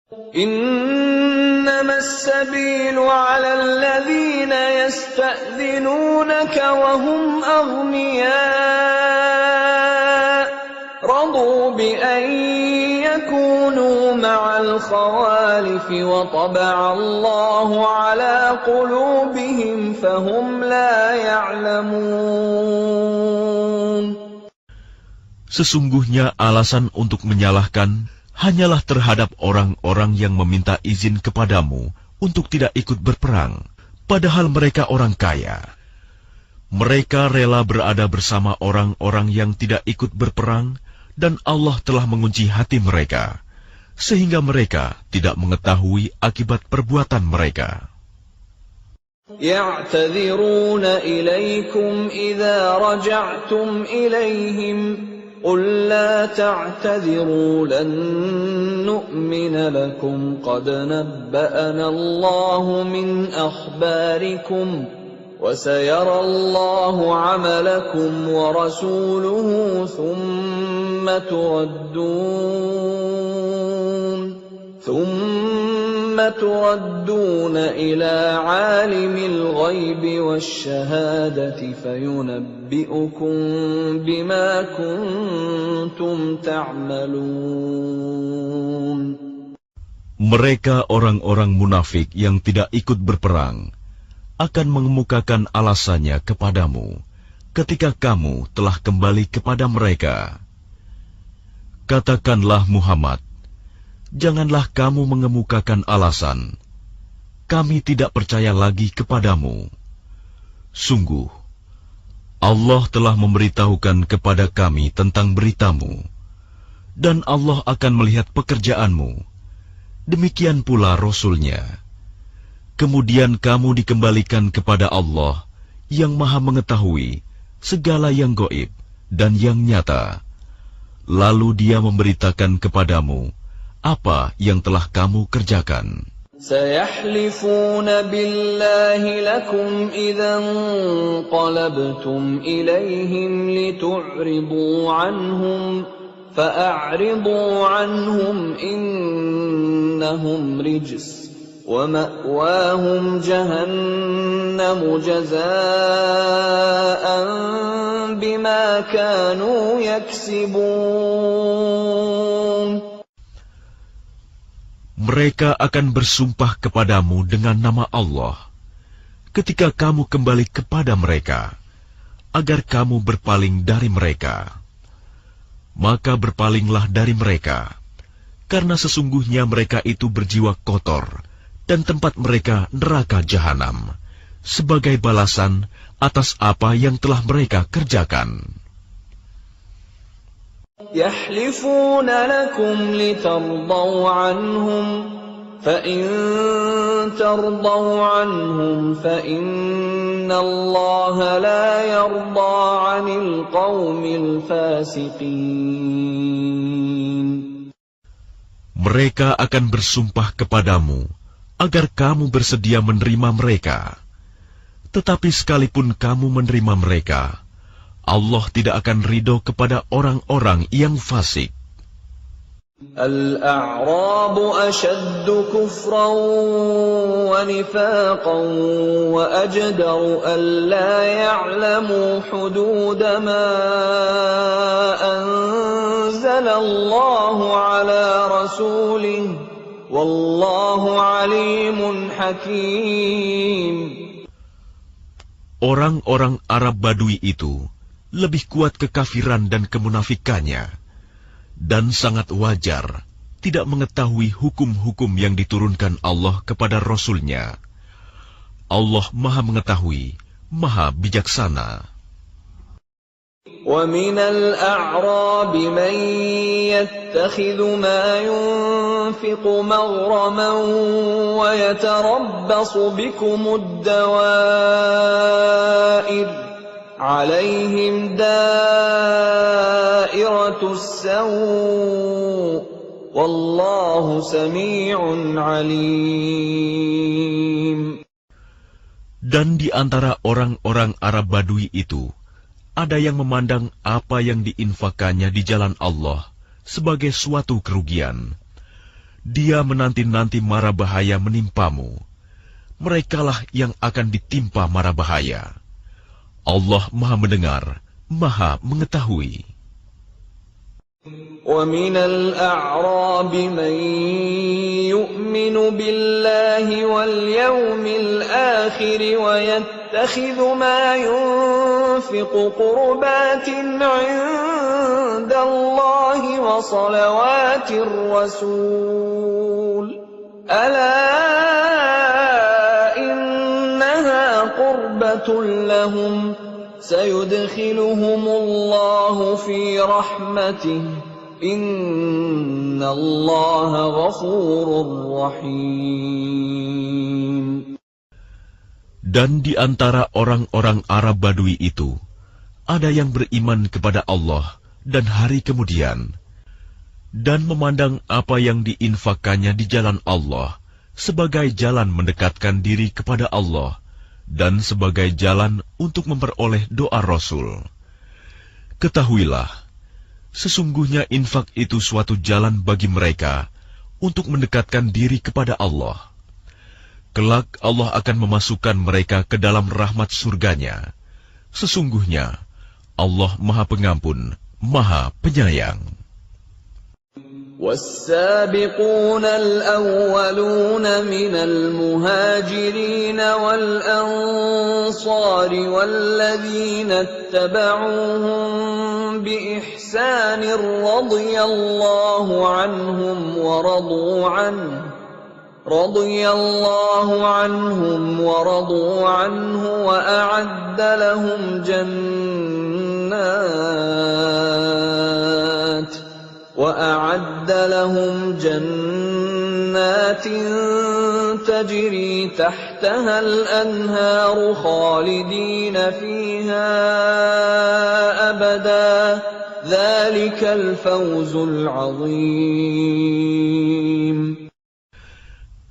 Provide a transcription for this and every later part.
إنما السبيل على الذين يستأذنونك وهم أغنياء رضوا بأن يكونوا مع الخوالف وطبع الله على قلوبهم فهم لا يعلمون. Sesungguhnya alasan untuk menyalahkan hanyalah terhadap orang-orang yang meminta izin kepadamu untuk tidak ikut berperang, padahal mereka orang kaya. Mereka rela berada bersama orang-orang yang tidak ikut berperang, dan Allah telah mengunci hati mereka, sehingga mereka tidak mengetahui akibat perbuatan mereka. يعتذرون إليكم إذا رجعتم إليهم قل لا تعتذروا لن نؤمن لكم قد نبأنا الله من أخباركم وسيرى الله عملكم ورسوله ثم تردون إلى عالم الغيب والشهادة فينبئكم بما كنتم تعملون. Mereka orang-orang munafik yang tidak ikut berperang akan mengemukakan alasannya kepadamu ketika kamu telah kembali kepada mereka. Katakanlah Muhammad, janganlah kamu mengemukakan alasan, kami tidak percaya lagi kepadamu. Sungguh, Allah telah memberitahukan kepada kami tentang beritamu, dan Allah akan melihat pekerjaanmu. Demikian pula Rasul-Nya. Kemudian kamu dikembalikan kepada Allah yang Maha Mengetahui segala yang gaib dan yang nyata. Lalu Dia memberitakan kepadamu apa yang telah kamu kerjakan. سيحلفون بالله لكم إذا انقلبتم إليهم لتعرضوا عنهم فأعرضوا عنهم إنهم رجس ومأواهم جهنم جزاء بما كانوا يكسبون. Mereka akan bersumpah kepadamu dengan nama Allah ketika kamu kembali kepada mereka, agar kamu berpaling dari mereka. Maka berpalinglah dari mereka, karena sesungguhnya mereka itu berjiwa kotor, dan tempat mereka neraka jahanam, sebagai balasan atas apa yang telah mereka kerjakan. يحلفون لكم لترضوا عنهم فإن ترضوا عنهم فإن الله لا يرضى عن القوم الفاسقين. Mereka akan bersumpah kepadamu agar kamu bersedia menerima mereka. Tetapi sekalipun kamu menerima mereka, Allah tidak akan ridho kepada orang-orang yang fasik. الأعراب أشد كفرا ونفاقا وأجدر ألا يعلموا حدود ما أنزل الله على رسوله والله عليم حكيم. Orang-orang Arab Badui itu lebih kuat kekafiran dan kemunafikannya, dan sangat wajar tidak mengetahui hukum-hukum yang diturunkan Allah kepada Rasul-Nya. Allah Maha Mengetahui, Maha Bijaksana. وَمِنَ الْأَعْرَابِ مَنْ يَتَّخِذُ مَا يُنْفِقُ مَغْرَمًا وَيَتَرَبَّصُ بِكُمُ الدَّوَائِرَ عليهم دائرة السوء والله سميع عليم. Dan di antara orang-orang Arab Badui itu, ada yang memandang apa yang diinfakannya di jalan Allah sebagai suatu kerugian, Dia menanti-nanti mara bahaya menimpamu. Merekalah yang akan ditimpa mara bahaya. Allah Maha Mendengar, Maha Mengetahui. وَمِنَ الْأَعْرَابِ مَن يُؤْمِنُ بِاللَّهِ وَالْيَوْمِ الْآخِرِ وَيَتَّخِذُ مَا يُنفِقُ قُرُبَاتٍ عِندَ اللَّهِ وَصَلَوَاتِ الرَّسُولِ أَلَا إِنَّهَا قُرْبَةٌ لَّهُمْ سَيُدْخِلُهُمُ اللَّهُ فِي رَحْمَتِهِ إِنَّ اللَّهَ غَفُورٌ رَّحِيمٌ. Dan di antara orang-orang Arab Badui itu, ada yang beriman kepada Allah dan hari kemudian, dan memandang apa yang diinfakkannya di jalan Allah sebagai jalan mendekatkan diri kepada Allah, dan sebagai jalan untuk memperoleh doa Rasul. Ketahuilah, sesungguhnya infak itu suatu jalan bagi mereka untuk mendekatkan diri kepada Allah. Kelak Allah akan memasukkan mereka ke dalam rahmat surganya. Sesungguhnya Allah Maha Pengampun, Maha Penyayang. وَالسَّابِقُونَ الْأَوَّلُونَ مِنَ الْمُهَاجِرِينَ وَالْأَنصَارِ وَالَّذِينَ اتَّبَعُوهُم بِإِحْسَانٍ رَّضِيَ اللَّهُ عَنْهُمْ وَرَضُوا عَنْهُ وَأَعَدَّ لهم جنات تجري تحتها الأنهار خالدين فيها أبدا ذلك الفوز العظيم.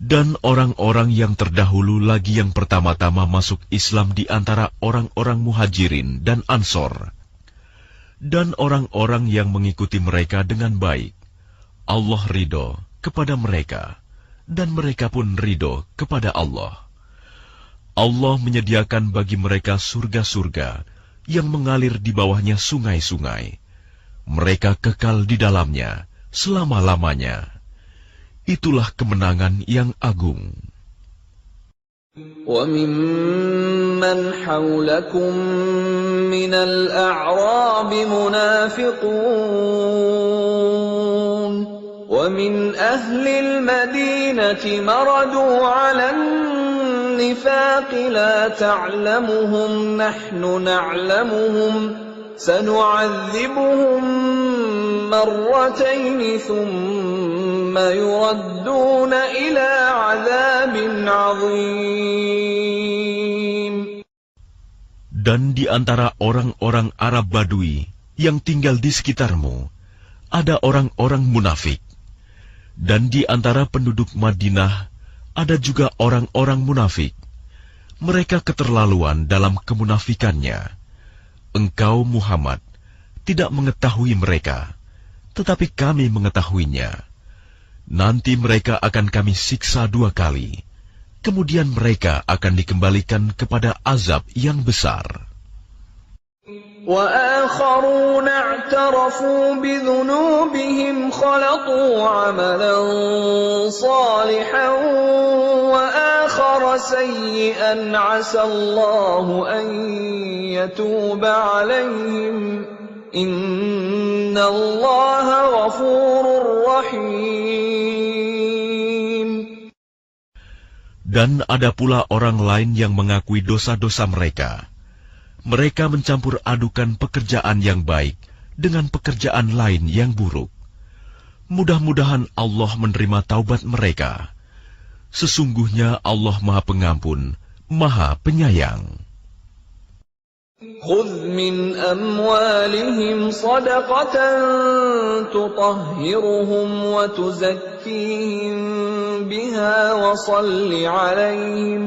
Dan orang-orang yang terdahulu lagi yang pertama-tama masuk Islam di antara orang-orang Muhajirin dan Ansor, dan orang-orang yang mengikuti mereka dengan baik, Allah ridho kepada mereka, dan mereka pun ridho kepada Allah. Allah menyediakan bagi mereka surga-surga yang mengalir di bawahnya sungai-sungai. Mereka kekal di dalamnya selama-lamanya. Itulah kemenangan yang agung. وَمِمَّنْ حَوْلَكُمْ مِنَ الْأَعْرَابِ مُنَافِقُونَ وَمِنْ أَهْلِ الْمَدِينَةِ مَرَدُوا عَلَى النِّفَاقِ لَا تَعْلَمُهُمْ نَحْنُ نَعْلَمُهُمْ سَنُعَذِّبُهُم مَّرَّتَيْنِ ثُمَّ يُرَدُّونَ إِلَى عَذَابٍ عَظِيمٍ. Dan di antara orang-orang Arab Badui yang tinggal di sekitarmu, ada orang-orang munafik. Dan di antara penduduk Madinah, ada juga orang-orang munafik. Mereka keterlaluan dalam kemunafikannya. Engkau, Muhammad, tidak mengetahui mereka, tetapi kami mengetahuinya. Nanti mereka akan kami siksa 2 kali. Kemudian mereka akan dikembalikan kepada azab yang besar. وَآخَرُونَ اعْتَرَفُوا بِذُنُوبِهِمْ خَلَطُوا عَمَلًا صَالِحًا وَآخَرَ سَيِّئًا عَسَى اللَّهُ أَن يَتُوبَ عَلَيْهِمْ إِنَّ اللَّهَ غَفُورٌ رَّحِيمٌ. Dan ada pula orang lain yang mengakui dosa-dosa mereka. Mereka mencampur adukan pekerjaan yang baik dengan pekerjaan lain yang buruk. Mudah-mudahan Allah menerima taubat mereka. Sesungguhnya Allah Maha Pengampun, Maha Penyayang. خُذْ مِنْ أَمْوَالِهِمْ صَدَقَةً تُطَهِّرُهُمْ وَتُزَكِّيهِمْ بِهَا وَصَلِّ عَلَيْهِمْ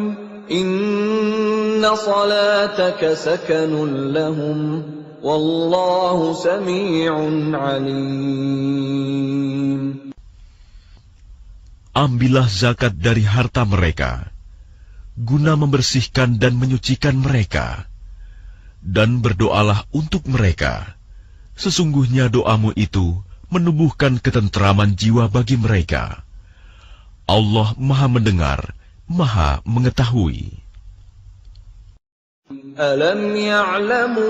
إِنَّ صَلَاتَكَ سَكَنٌ لَهُمْ وَاللَّهُ سَمِيعٌ عَلِيمٌ. ambillah zakat dari harta mereka, guna membersihkan dan menyucikan mereka, dan berdoalah untuk mereka. Sesungguhnya doamu itu menumbuhkan ketentraman jiwa bagi mereka. Allah Maha Mendengar, Maha Mengetahui. Alam ya'lamu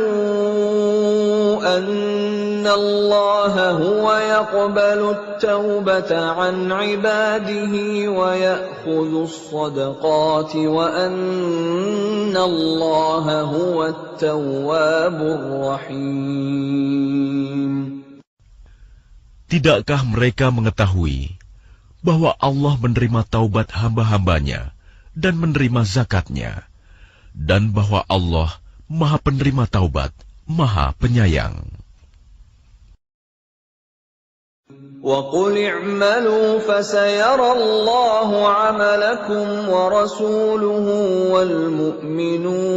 anna Allah huwa yaqbalu at-taubata 'an 'ibadihi wa ya'khudhu as-sadaqati wa anna Allah huwa at-tawwabur rahim. Tidakkah mereka mengetahui bahwa Allah menerima taubat hamba-hambanya dan menerima zakatnya, dan bahwa Allah Maha Penerima Taubat, Maha Penyayang. وَقُلِ اعْمَلُوا فَسَيَرَى اللَّهُ عَمَلَكُمْ وَرَسُولُهُ وَالْمُؤْمِنُونَ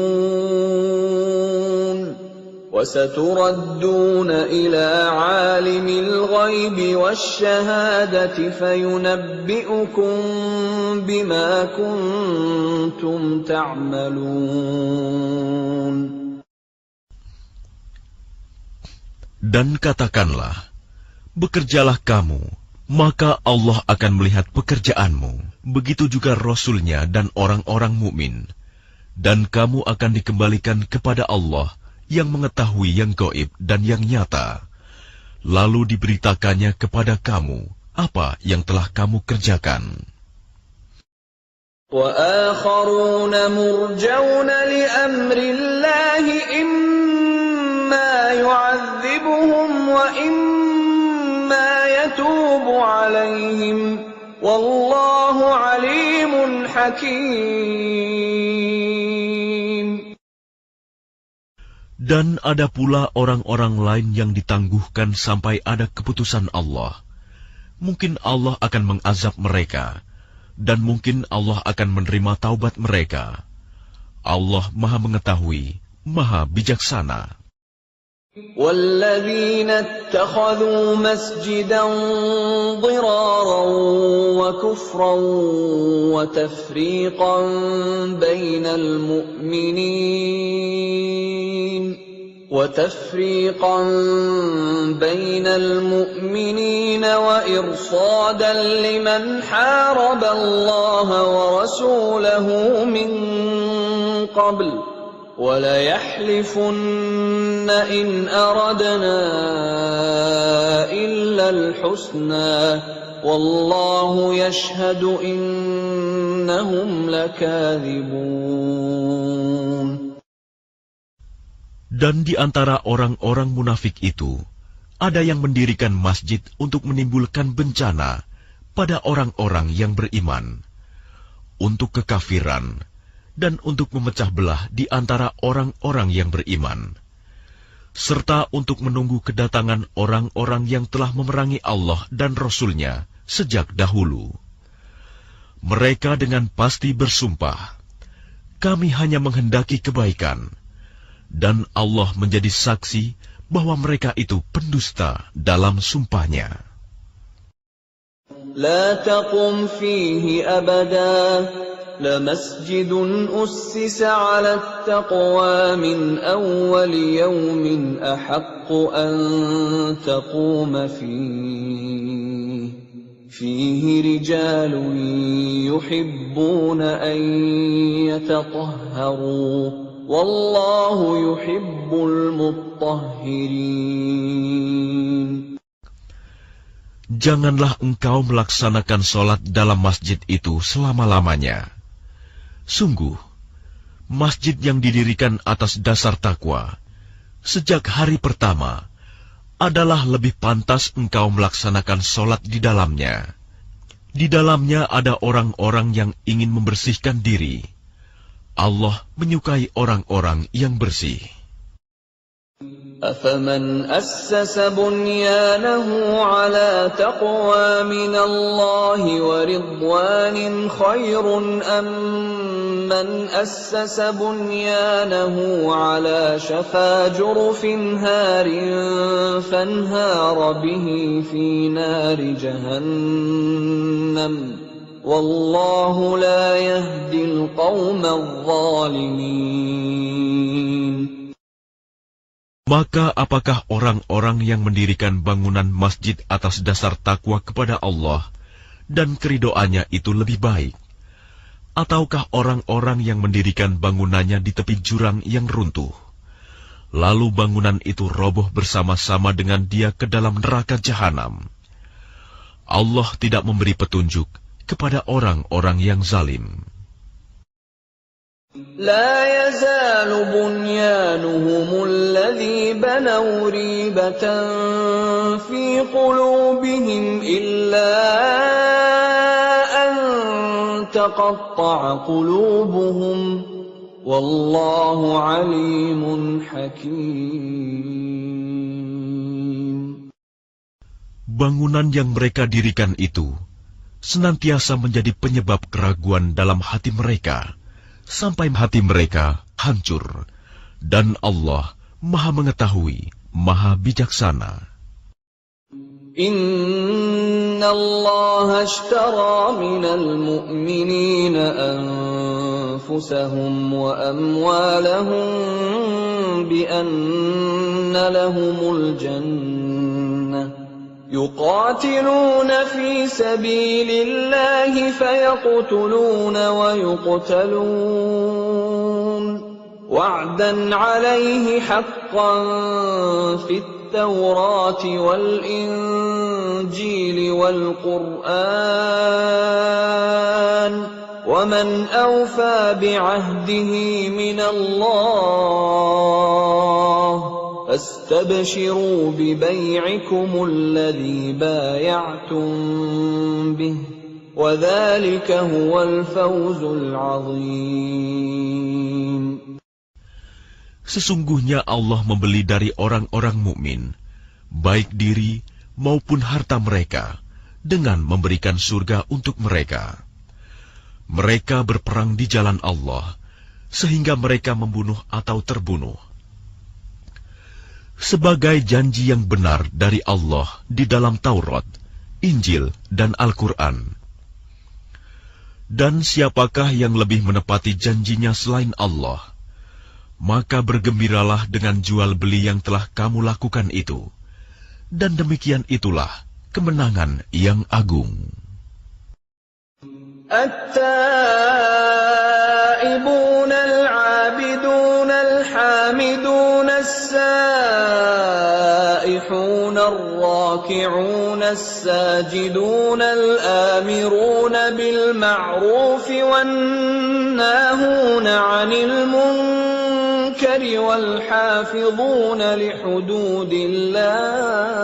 وَسَتُرَدُّونَ إِلَى عَالِمِ الْغَيْبِ وَالشَّهَادَةِ فَيُنَبِّئُكُم بِمَا كُنتُمْ تَعْمَلُونَ. Dan katakanlah, bekerjalah kamu, maka Allah akan melihat pekerjaanmu. Begitu juga Rasul-Nya dan orang-orang mukmin. Dan kamu akan dikembalikan kepada Allah yang mengetahui yang gaib dan yang nyata. Lalu diberitakannya kepada kamu apa yang telah kamu kerjakan. وَآخَرُونَ مُرْجَوْنَ لِأَمْرِ اللَّهِ إِمَّا يُعَذِّبُهُمْ وَإِمَّا يَتُوبُ عَلَيْهِمْ وَاللَّهُ عَلِيمٌ حَكِيمٌ. Dan ada pula orang-orang lain yang ditangguhkan sampai ada keputusan Allah. Mungkin Allah akan mengazab mereka, dan mungkin Allah akan menerima taubat mereka. Allah Maha Mengetahui, Maha Bijaksana. وَالَّذِينَ اتَّخَذُوا مَسْجِدًا ضِرَارًا وَكُفْرًا وَتَفْرِيقًا بَيْنَ الْمُؤْمِنِينَ وَإِرْصَادًا لِمَنْ حَارَبَ اللَّهَ وَرَسُولَهُ مِنْ قَبْلُ وَلَيَحْلِفُنَّ إِنْ أَرَدْنَا إِلَّا الْحُسْنَى وَاللَّهُ يَشْهَدُ إِنَّهُمْ لَكَاذِبُونَ. Dan di antara orang-orang munafik itu, ada yang mendirikan masjid untuk menimbulkan bencana pada orang-orang yang beriman, untuk kekafiran, dan untuk memecah belah di antara orang-orang yang beriman, serta untuk menunggu kedatangan orang-orang yang telah memerangi Allah dan Rasul-Nya sejak dahulu. Mereka dengan pasti bersumpah, kami hanya menghendaki kebaikan, dan Allah menjadi saksi bahwa mereka itu pendusta dalam sumpahnya. La taqum fihi abada لمسجد أسس على التقوى من أول يوم أحق أن تقوم فيه رجال يحبون أن يتطهروا والله يحب المطهرين. Janganlah engkau melaksanakan sholat dalam masjid itu selama-lamanya. Sungguh, masjid yang didirikan atas dasar takwa, sejak hari pertama, adalah lebih pantas engkau melaksanakan sholat di dalamnya. Di dalamnya ada orang-orang yang ingin membersihkan diri. Allah menyukai orang-orang yang bersih. أَفَمَنْ أَسَّسَ بُنْيَانَهُ عَلَى تَقْوَى مِنَ اللَّهِ وَرِضْوَانٍ خَيْرٌ أَمْ مَنْ أَسَّسَ بُنْيَانَهُ عَلَى شَفَا جُرُفٍ هَارٍ فَانْهَارَ بِهِ فِي نَارِ جَهَنَّمَ wallahu la yahdil qawmal zalimin. Maka apakah orang-orang yang mendirikan bangunan masjid atas dasar takwa kepada Allah dan keridoannya itu lebih baik? Ataukah orang-orang yang mendirikan bangunannya di tepi jurang yang runtuh, lalu bangunan itu roboh bersama-sama dengan dia ke dalam neraka jahanam? Allah tidak memberi petunjuk kepada orang-orang yang zalim. لا يزال بنيانهم الذي بنوا ريبة في قلوبهم إلا أن تقطع قلوبهم والله عليم حكيم. Bangunan yang mereka dirikan itu senantiasa menjadi penyebab keraguan dalam hati mereka, sampai hati mereka hancur, dan Allah Maha Mengetahui, Maha Bijaksana. Inna Allah ashtara minal mu'minina anfusahum wa amwalahum bi anna lahumul jannah. يقاتلون في سبيل الله فيقتلون ويقتلون وعدا عليه حقا في التوراة والإنجيل والقرآن ومن أوفى بعهده من الله فاستبشروا ببيعكم الذي بايعتم به وذلك هو الفوز العظيم. Sesungguhnya Allah membeli dari orang-orang mukmin, baik diri maupun harta mereka, dengan memberikan surga untuk mereka. Mereka berperang di jalan Allah, sehingga mereka membunuh atau terbunuh. Sebagai janji yang benar dari Allah di dalam Taurat, Injil, dan Al-Quran. Dan siapakah yang lebih menepati janjinya selain Allah? Maka bergembiralah dengan jual beli yang telah kamu lakukan itu. Dan demikian itulah kemenangan yang agung. التائبون العابدون الحامدون السائحون الراكعون الساجدون الآمرون بالمعروف والناهون عن المنكر والحافظون لحدود الله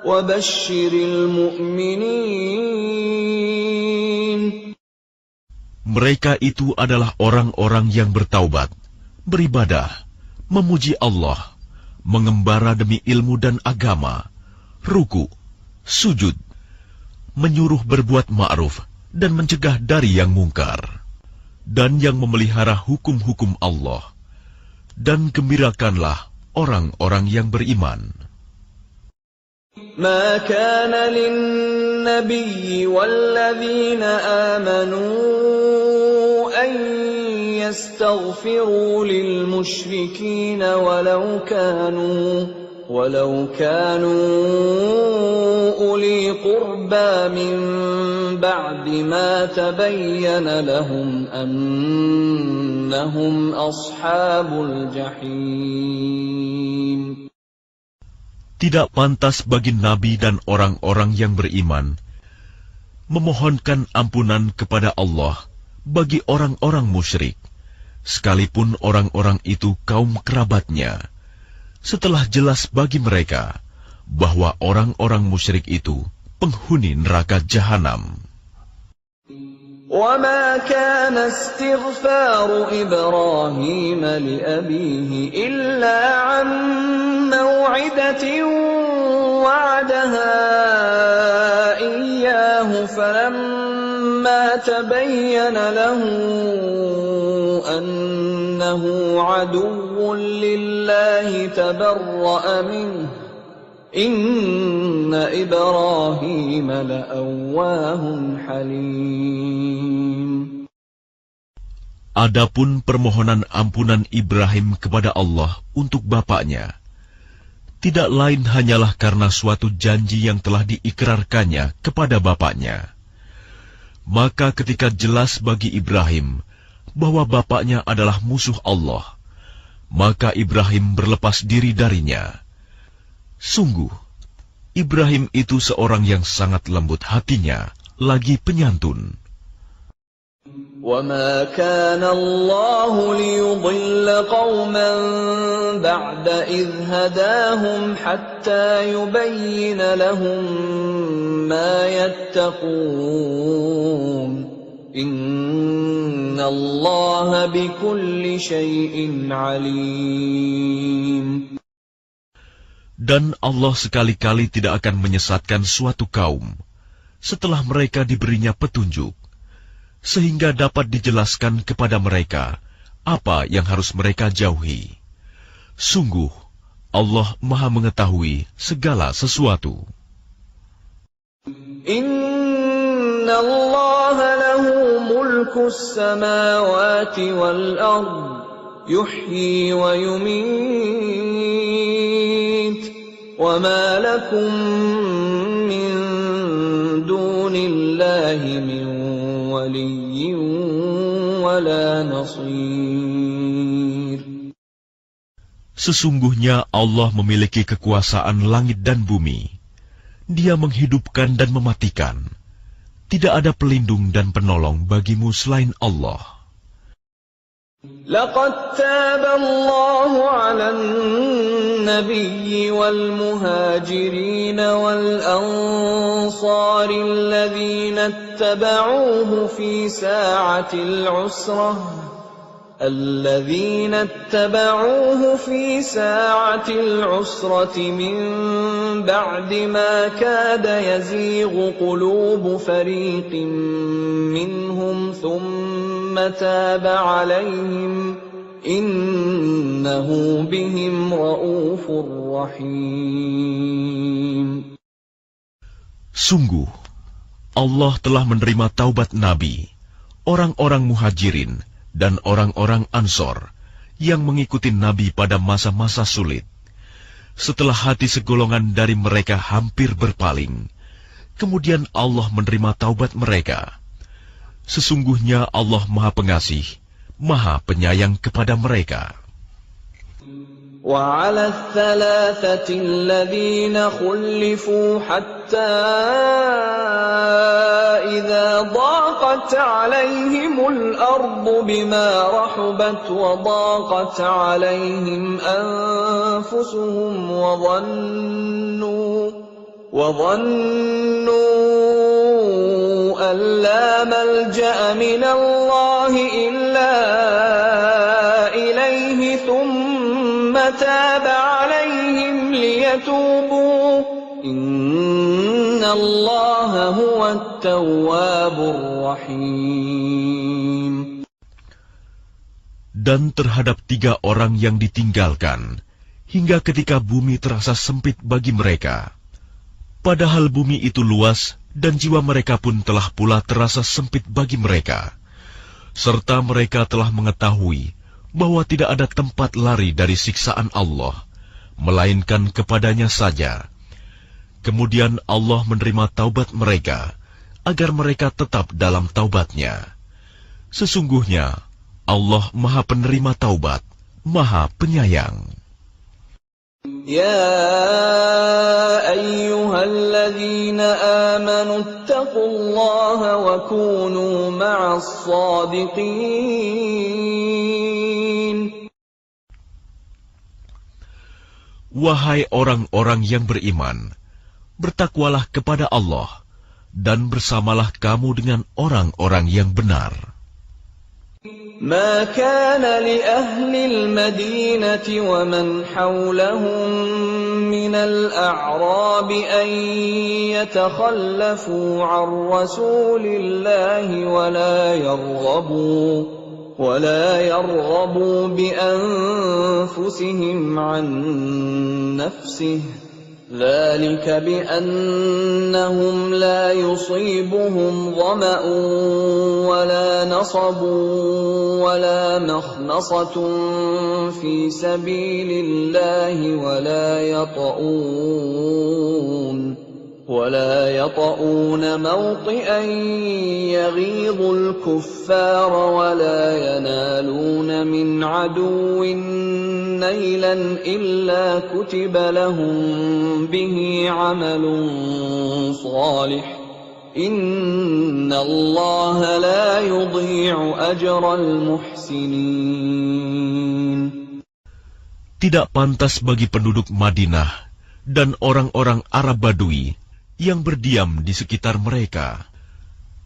وبشر المؤمنين. Mereka itu adalah orang-orang yang bertaubat, beribadah, memuji Allah, mengembara demi ilmu dan agama, ruku, sujud, menyuruh berbuat ma'ruf dan mencegah dari yang mungkar, dan yang memelihara hukum-hukum Allah. Dan gembirakanlah orang-orang yang beriman. ما كان للنبي والذين آمنوا أن يستغفروا للمشركين ولو كانوا أولي قربى من بعد ما تبين لهم أنهم أصحاب الجحيم. Tidak pantas bagi Nabi dan orang-orang yang beriman memohonkan ampunan kepada Allah bagi orang-orang musyrik, sekalipun orang-orang itu kaum kerabatnya, setelah jelas bagi mereka bahwa orang-orang musyrik itu penghuni neraka jahanam. وَمَا كَانَ اسْتِغْفَارُ إِبْرَاهِيمَ لِأَبِيهِ إِلَّا عَن مَّوْعِدَةٍ وَعَدَهَا إِيَّاهُ فَلَمَّا تَبَيَّنَ لَهُ أَنَّهُ عَدُوٌّ لِّلَّهِ تَبَرَّأَ مِنْهُ إن إبراهيم لأواه حليم. Adapun permohonan ampunan Ibrahim kepada Allah untuk bapaknya, tidak lain hanyalah karena suatu janji yang telah diikrarkannya kepada bapaknya. Maka ketika jelas bagi Ibrahim bahwa bapaknya adalah musuh Allah, maka Ibrahim berlepas diri darinya. Sungguh, Ibrahim itu seorang yang sangat lembut hatinya, lagi penyantun. وَمَا كَانَ اللَّهُ لِيُضِلَّ قَوْمًا بَعْدَ إِذْ هَدَاهُمْ حَتَّى يُبَيِّنَ لَهُم مَّا يَتَّقُونَ إِنَّ اللَّهَ بِكُلِّ شَيْءٍ عَلِيمٌ. Dan Allah sekali-kali tidak akan menyesatkan suatu kaum setelah mereka diberinya petunjuk, sehingga dapat dijelaskan kepada mereka apa yang harus mereka jauhi. Sungguh, Allah Maha mengetahui segala sesuatu. Inna Allah lahu mulkus samawati wal ard, yuhyi wa yumit, wa ma lakum min dunillahi min waliyyin wala nasir. Sesungguhnya Allah memiliki kekuasaan langit dan bumi. Dia menghidupkan dan mematikan. Tidak ada pelindung dan penolong bagimu selain Allah. Laqad taba Allahu 'alan nabiyyi wal muhajirin wal ansari alladhina ittaba'uuhu fi sa'atil 'usrah الذين اتبعوه في ساعة العسرة من بعد ما كاد يزيغ قلوب فريق منهم ثم تاب عليهم إنه بهم رؤوف رحيم. Sungguh, Allah telah menerima taubat Nabi, orang-orang muhajirin, dan orang-orang Ansor yang mengikuti Nabi pada masa-masa sulit. Setelah hati segolongan dari mereka hampir berpaling, kemudian Allah menerima taubat mereka. Sesungguhnya Allah Maha Pengasih, Maha Penyayang kepada mereka. وعلى الثلاثة الذين خلفوا حتى إذا ضاقت عليهم الأرض بما رحبت وضاقت عليهم أنفسهم وظنوا أن لا ملجأ من الله إلا إليه ثم تاب عليهم ليتوبوا إن الله هو التواب الرحيم. Dan terhadap 3 orang yang ditinggalkan, hingga ketika bumi terasa sempit bagi mereka. Padahal bumi itu luas, dan jiwa mereka pun telah pula terasa sempit bagi mereka. Serta mereka telah mengetahui bahwa tidak ada tempat lari dari siksaan Allah, melainkan kepadanya saja. Kemudian Allah menerima taubat mereka, agar mereka tetap dalam taubatnya. Sesungguhnya, Allah Maha Penerima Taubat, Maha Penyayang. Ya ayyuhalladzina amanu ittaqullaha wa kunu ma'as shadiqin. Wahai orang-orang yang beriman, bertakwalah kepada Allah, dan bersamalah kamu dengan orang-orang yang benar. ما كان لأهل المدينة ومن حولهم من الأعراب أن يتخلفوا عن رسول الله ولا يرغبوا بأنفسهم عن نفسه ذلك بأنهم لا يصيبهم ظمأ ولا نصب ولا مخمصة في سبيل الله ولا يطؤون موطئا يغيظ الكفار ولا ينالون من عدو نيلا إلا كتب لهم به عمل صالح إن الله لا يضيع أجر المحسنين. Tidak pantas bagi penduduk Madinah dan orang-orang Arab Badui yang berdiam di sekitar mereka,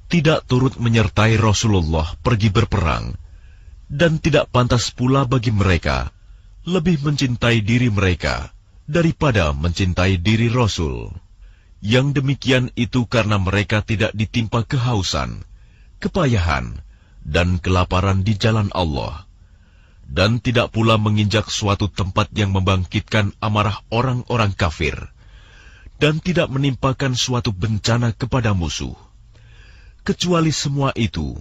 tidak turut menyertai Rasulullah pergi berperang, dan tidak pantas pula bagi mereka lebih mencintai diri mereka daripada mencintai diri Rasul. Yang demikian itu karena mereka tidak ditimpa kehausan, kepayahan, dan kelaparan di jalan Allah, dan tidak pula menginjak suatu tempat yang membangkitkan amarah orang-orang kafir, dan tidak menimpakan suatu bencana kepada musuh, kecuali semua itu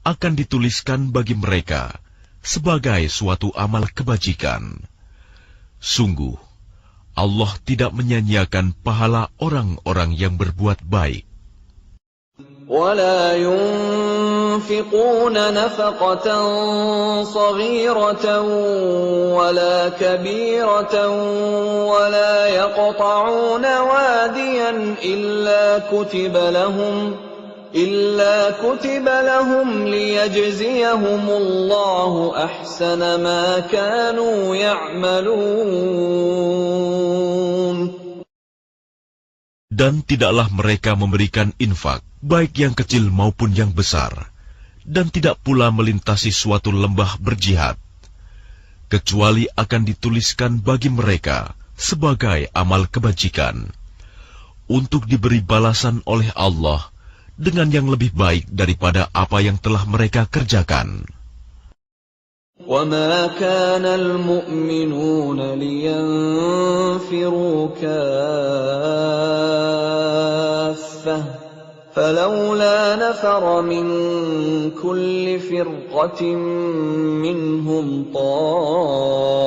akan dituliskan bagi mereka sebagai suatu amal kebajikan. Sungguh, Allah tidak menyanyiakan pahala orang-orang yang berbuat baik. ولا ينفقون نفقة صغيرة ولا كبيرة ولا يقطعون واديا إلا كتب لهم ليجزيهم الله أحسن ما كانوا يعملون. Dan tidaklah mereka memberikan infak, baik yang kecil maupun yang besar, dan tidak pula melintasi suatu lembah berjihad, kecuali akan dituliskan bagi mereka sebagai amal kebajikan, untuk diberi balasan oleh Allah dengan yang lebih baik daripada apa yang telah mereka kerjakan. وَمَا كَانَ الْمُؤْمِنُونَ لِيَنْفِرُوا كَافَّةً فَلَوْلَا نَفَرَ مِنْ كُلِّ فِرْقَةٍ مِّنْهُمْ طَائِفَةٌ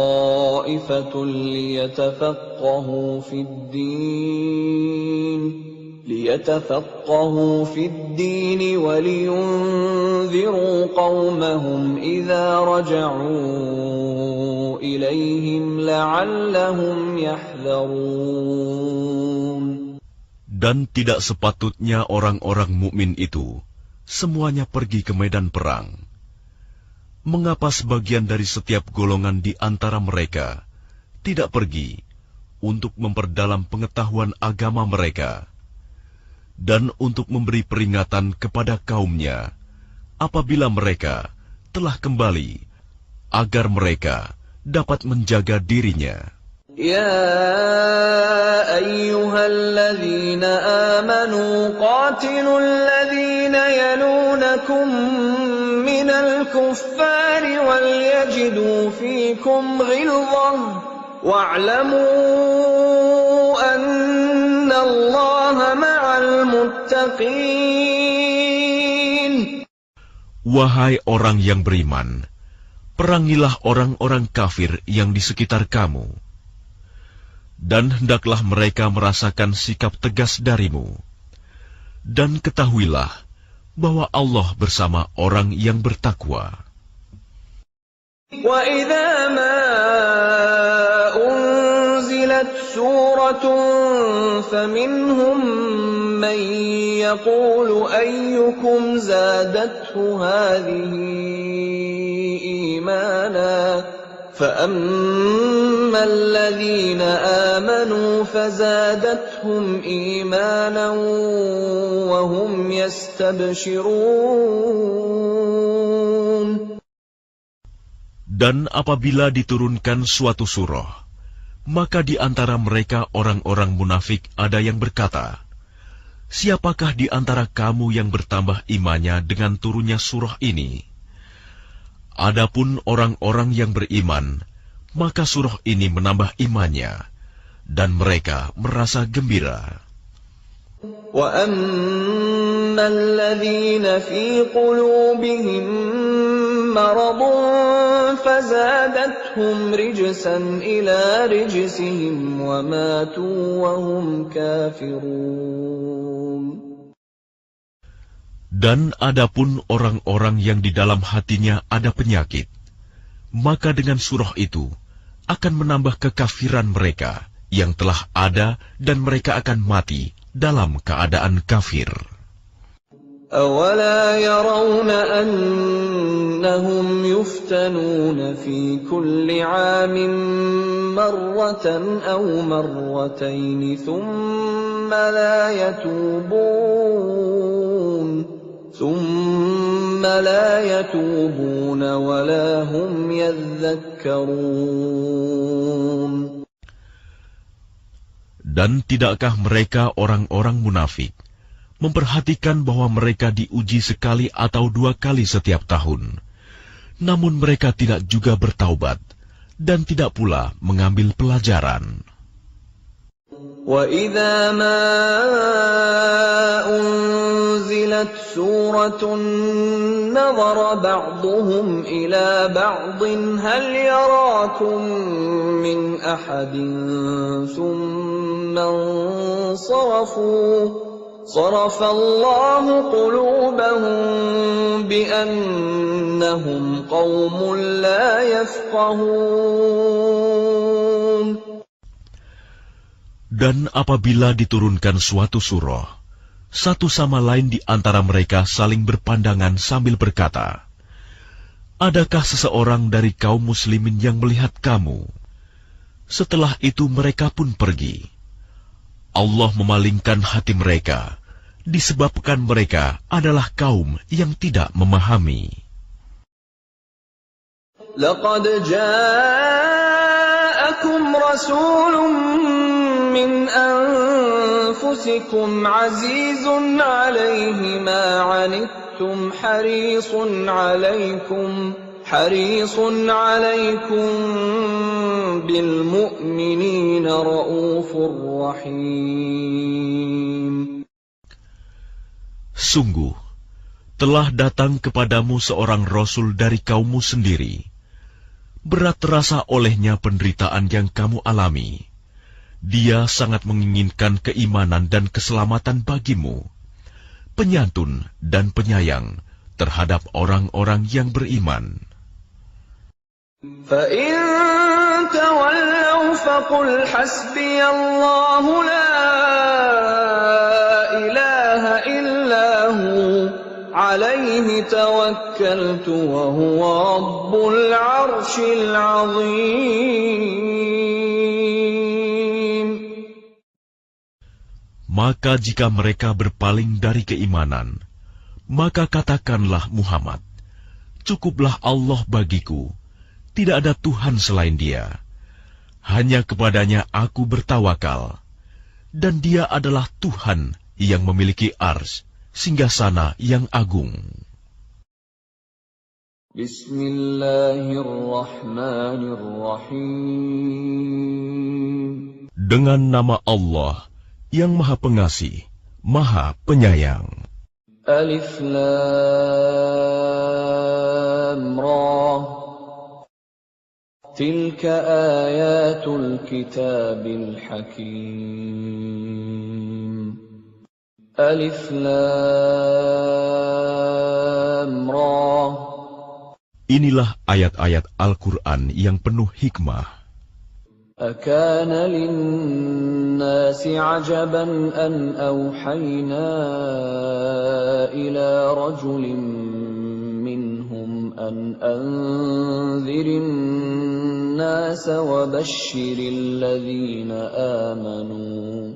ليتفقهوا في الدين ولينذروا قومهم إذا رجعوا إليهم لعلهم يحذرون. Dan tidak sepatutnya orang-orang mukmin itu semuanya pergi ke medan perang. Mengapa sebagian dari setiap golongan di antara mereka tidak pergi untuk memperdalam pengetahuan agama mereka, dan untuk memberi peringatan kepada kaumnya apabila mereka telah kembali, agar mereka dapat menjaga dirinya. Ya ayyuhalladzina amanu qatilul ladzina yalunakum minal kuffari wal yajidu fikum ghilzah wa'lamu anna Allaha ma'al muttaqin. Wahai orang yang beriman, perangilah orang-orang kafir yang di sekitar kamu, dan hendaklah mereka merasakan sikap tegas darimu. Dan ketahuilah bahwa Allah bersama orang yang bertakwa. Wa idza ma unzilat suratun faminhum man yaqulu ayyukum zadathu hadhihi imana فَأَمَّا الَّذِينَ آمَنُوا فَزَادَتْهُمْ إِيمَانًا وَهُمْ يَسْتَبْشِرُونَ. Dan apabila diturunkan suatu surah, maka di antara mereka orang-orang munafik ada yang berkata, siapakah di antara kamu yang bertambah imannya dengan turunnya surah ini? Adapun orang-orang yang beriman, maka surah ini menambah imannya, dan mereka merasa gembira. وَأَمَّا الَّذِينَ فِي قُلُوبِهِم مَّرَضٌ فَزَادَتْهُمْ رِجْسًا إِلَىٰ رِجْسِهِمْ وَمَاتُوا وَهُمْ كَافِرُونَ. Dan adapun orang-orang yang di dalam hatinya ada penyakit, maka dengan surah itu akan menambah kekafiran mereka yang telah ada dan mereka akan mati dalam keadaan kafir. أَوَلَا يَرَوْنَ أَنَّهُمْ يُفْتَنُونَ فِي كُلِّ عَامٍ مَّرَّةً أَوْ مَرَّتَيْنِ ثُمَّ لَا يَتُوبُونَ وَلَا هُمْ يَذَّكَّرُونَ. Dan tidakkah mereka orang-orang munafik memperhatikan bahwa mereka diuji sekali atau dua kali setiap tahun, namun mereka tidak juga bertaubat dan tidak pula mengambil pelajaran. وَإِذَا مَا أُنزِلَتْ سُورَةٌ نَظَرَ بَعْضُهُمْ إِلَى بَعْضٍ هَلْ يَرَاكُمْ مِنْ أَحَدٍ ثُمَّ انصَرَفُوا صَرَفَ اللَّهُ قُلُوبَهُم بِأَنَّهُمْ قَوْمٌ لَّا يَفْقَهُونَ. Dan apabila diturunkan suatu surah, satu sama lain di antara mereka saling berpandangan sambil berkata, "Adakah seseorang dari kaum muslimin yang melihat kamu?" Setelah itu mereka pun pergi. Allah memalingkan hati mereka, disebabkan mereka adalah kaum yang tidak memahami. لَقَدْ جَاءَكُمْ رَسُولٌ مِّنْ أَنفُسِكُمْ عَزِيزٌ عَلَيْهِ مَا عَنِتُّمْ حَرِيصٌ عَلَيْكُمْ بِالْمُؤْمِنِينَ رَءُوفٌ رَحِيمٌ. Sungguh, telah datang kepadamu seorang Rasul dari kaummu sendiri. Berat terasa olehnya penderitaan yang kamu alami. Dia sangat menginginkan keimanan dan keselamatan bagimu, penyantun dan penyayang terhadap orang-orang yang beriman. فَإِن تَوَلَّوْا فَقُلْ حَسْبِيَ اللَّهُ لَا إِلَٰهَ إِلَّا هُوَ عَلَيْهِ تَوَكَّلْتُ وَهُوَ رَبُّ الْعَرْشِ الْعَظِيمِ. Maka jika mereka berpaling dari keimanan, maka katakanlah Muhammad, "Cukuplah Allah bagiku, tidak ada Tuhan selain Dia. Hanya kepadanya aku bertawakal, dan Dia adalah Tuhan yang memiliki arsy, singgasana yang agung." Bismillahirrahmanirrahim. Dengan nama Allah yang Maha Pengasih, Maha Penyayang. Alif Lam Ra. Tilka ayatul kitabil hakim. Alif Lam Ra. Inilah ayat-ayat Al-Quran yang penuh hikmah. أَكَانَ لِلنَّاسِ عَجَبًا أَنْ أَوْحَيْنَا إِلَى رَجُلٍ مِّنْهُمْ أَنْ أَنذِرِ النَّاسَ وَبَشِّرِ الَّذِينَ آمَنُوا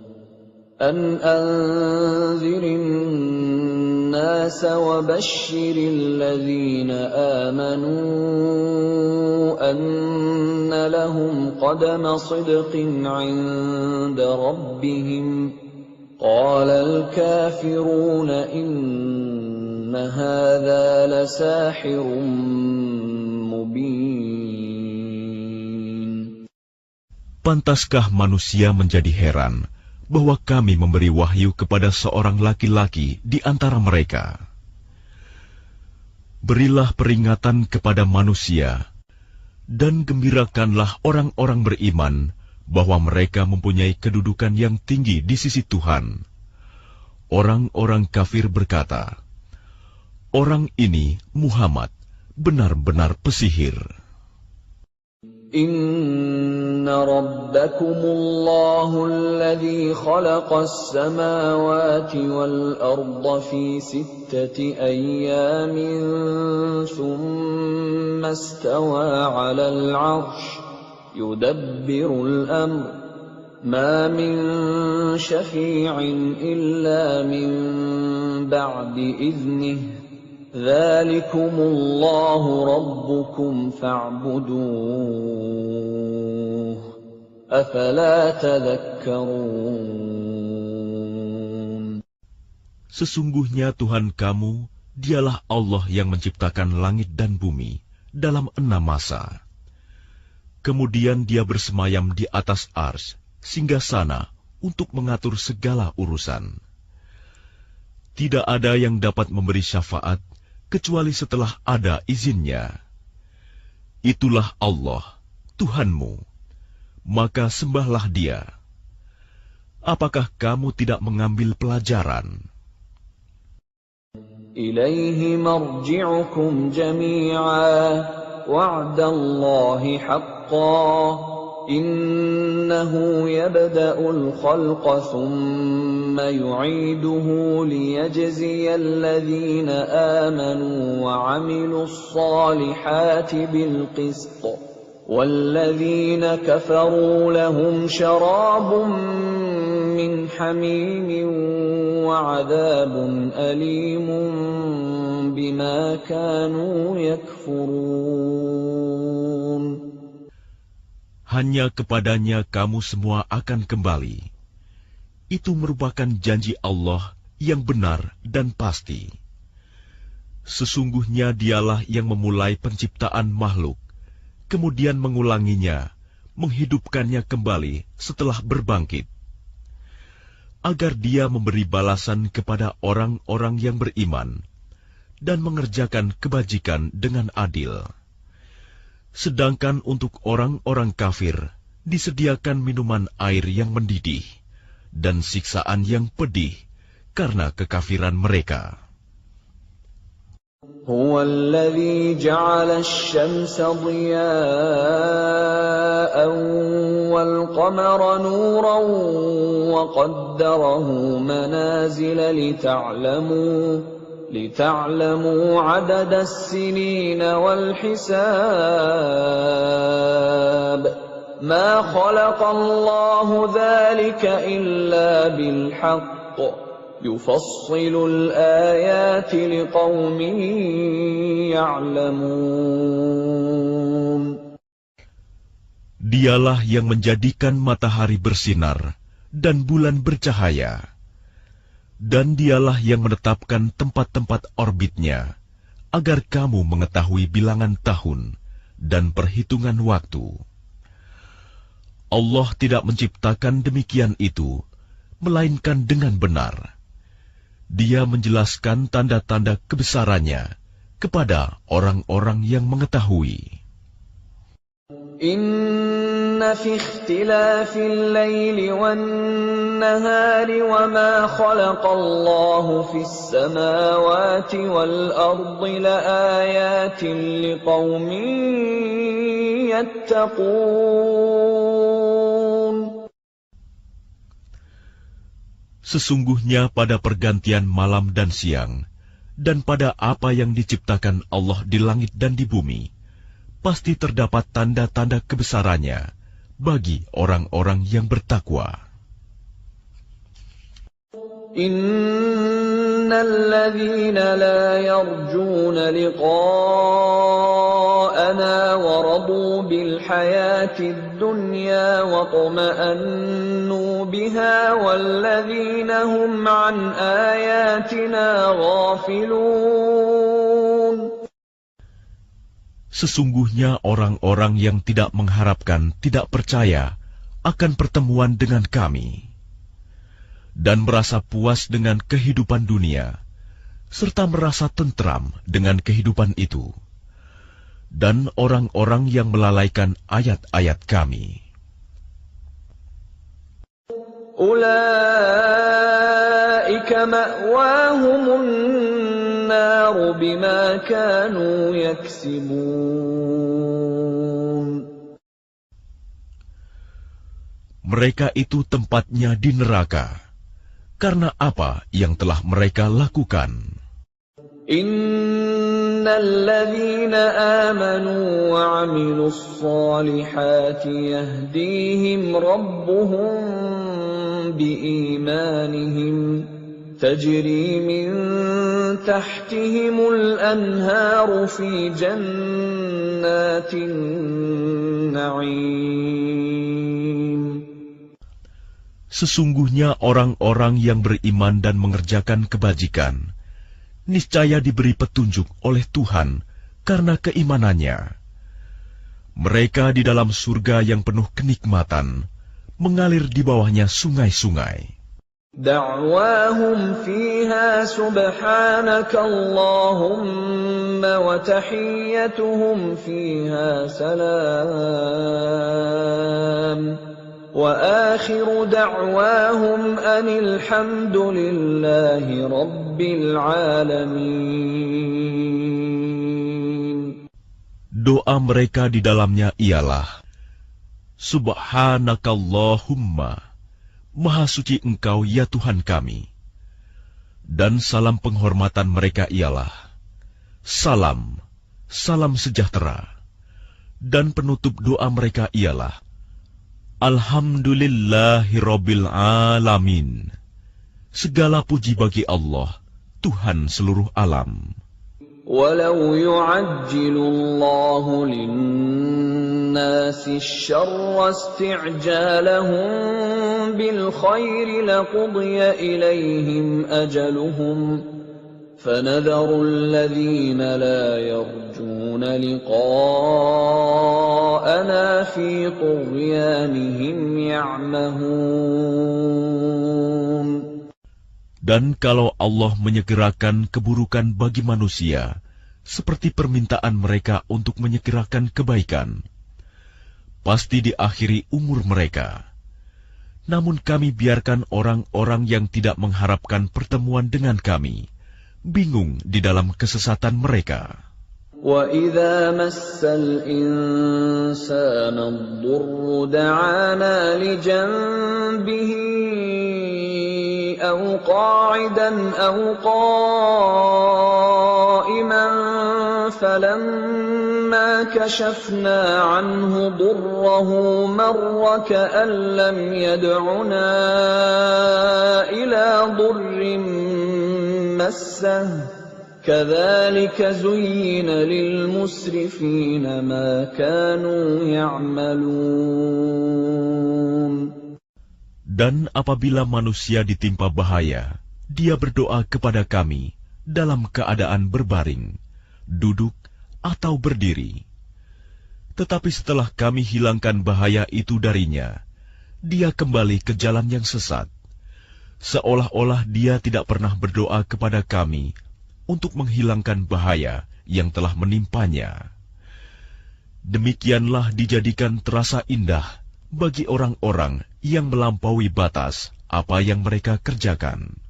أَنَّ لَهُمْ قَدَمَ صِدْقٍ عِندَ رَبِّهِمْ قَالَ الْكَافِرُونَ إِنَّ هَذَا لَسَاحِرٌ مُبِينٌ. Pantaskah manusia menjadi heran bahwa kami memberi wahyu kepada seorang laki-laki di antara mereka? Berilah peringatan kepada manusia, dan gembirakanlah orang-orang beriman bahwa mereka mempunyai kedudukan yang tinggi di sisi Tuhan. Orang-orang kafir berkata, "Orang ini, Muhammad, benar-benar pesihir." Inna rabbakumullahu alladhi khalaqas samawati wal arda fi sittati ayyamin thumma istawa 'alal 'arsy yudabbirul amr ma min syafi'in illa min ba'di idhnihi Dzalikumullahu rabbukum fa'buduh afala tadhakkarun. Sesungguhnya Tuhan kamu, dialah Allah yang menciptakan langit dan bumi dalam 6 masa. Kemudian dia bersemayam di atas arsy, singgasana untuk mengatur segala urusan. Tidak ada yang dapat memberi syafaat kecuali setelah ada izinnya. Itulah Allah, Tuhanmu, maka sembahlah Dia. Apakah kamu tidak mengambil pelajaran? Ilaihi marji'ukum jami'a wa'dallahi haqqan Innahu yabda'ul khalqa thumma yu'iduhu liyajziyal ladhina amanu wa 'amilus salihati bil qist wal-ladhina kafaru lahum syarabun min hamimin wa 'adhabun alimun bima kanu yakfurun. Hanya kepadanya kamu semua akan kembali. Itu merupakan janji Allah yang benar dan pasti. Sesungguhnya Dialah yang memulai penciptaan makhluk, kemudian mengulanginya, menghidupkannya kembali setelah berbangkit, agar Dia memberi balasan kepada orang-orang yang beriman dan mengerjakan kebajikan dengan adil. Sedangkan untuk orang-orang kafir disediakan minuman air yang mendidih dan siksaan yang pedih karena kekafiran mereka. Huwa alladhi ja'ala asy-syamsa dhiya'an wal qamara nuran wa qaddarahu manazila لتعلموا عدد السنين والحساب ما خلق الله ذلك إلا بالحق يفصل الآيات لقوم يعلمون. Dialah yang menjadikan matahari bersinar dan bulan bercahaya. Dan Dialah yang menetapkan tempat-tempat orbitnya, agar kamu mengetahui bilangan tahun dan perhitungan waktu. Allah tidak menciptakan demikian itu, melainkan dengan benar. Dia menjelaskan tanda-tanda kebesarannya kepada orang-orang yang mengetahui. Inna fi ikhtilafil laili wan nahari wa ma khalaqallahu fis samawati wal ardi laayatin liqaumin yattaqun. Sesungguhnya pada pergantian malam dan siang, dan pada apa yang diciptakan Allah di langit dan di bumi, pasti terdapat tanda-tanda kebesarannya bagi orang-orang yang bertakwa. Innal ladzina la yarjuna liqa'ana wa radu bil hayatid dunya wa tuma'annu biha wal ladzina hum an ayatina ghafilun. Sesungguhnya orang-orang yang tidak mengharapkan, tidak percaya akan pertemuan dengan kami, dan merasa puas dengan kehidupan dunia, serta merasa tentram dengan kehidupan itu, dan orang-orang yang melalaikan ayat-ayat kami. Ulaika ma'wahumun naru bima kanu yaksibun. Mereka itu tempatnya di neraka, karena apa yang telah mereka lakukan. Innal ladzina amanu wa 'amilus shalihati yahdihim rabbuhum biimanihim tajri min tahtihimul anharu fi jannatin na'im. Sesungguhnya orang-orang yang beriman dan mengerjakan kebajikan, niscaya diberi petunjuk oleh Tuhan karena keimanannya. Mereka di dalam surga yang penuh kenikmatan, mengalir di bawahnya sungai-sungai. Da'wahum fiha subhanaka Allahumma wa tahiyyatuhum fiha salam. وآخر دعواهم أن الحمد لله رب العالمين. Doa mereka di dalamnya ialah, Subhanakallahumma, Maha suci Engkau ya Tuhan kami. Dan salam penghormatan mereka ialah, Salam, salam sejahtera. Dan penutup doa mereka ialah, Alhamdulillahirabbil alamin. Segala puji bagi Allah, Tuhan seluruh alam. Walau yu'ajjilu Allahu lin-nasi asy-syarra isti'jalahum bil khairi laqudiya ilaihim ajaluhum. فَنَذَرُ الَّذِينَ لَا يَرْجُونَ لِقَاءَنَا فِي طُغْيَانِهِمْ يَعْمَهُونَ. Dan kalau Allah menyegerakan keburukan bagi manusia, seperti permintaan mereka untuk menyegerakan kebaikan, pasti diakhiri umur mereka. Namun kami biarkan orang-orang yang tidak mengharapkan pertemuan dengan kami bingung di dalam kesesatan mereka. وَإِذَا مَسَّ الْإِنسَانَ الضُّرُّ دَعَانَا لِجَنبِهِ أَوْ قَاعِدًا أَوْ قَائِمًا فَلَمَّا كَشَفْنَا عَنْهُ ضُرَّهُ مَرَّ كَأَن لَّمْ يَدْعُنَا إِلَى ضُرٍّ مَّسَّهُ كَذَلِكَ زُيِّنَ لِلْمُسْرِفِينَ مَا كَانُوا يَعْمَلُونَ. Dan apabila manusia ditimpa bahaya, dia berdoa kepada kami dalam keadaan berbaring, duduk, atau berdiri. Tetapi setelah kami hilangkan bahaya itu darinya, dia kembali ke jalan yang sesat. Seolah-olah dia tidak pernah berdoa kepada kami untuk menghilangkan bahaya yang telah menimpanya. Demikianlah dijadikan terasa indah bagi orang-orang yang melampaui batas apa yang mereka kerjakan.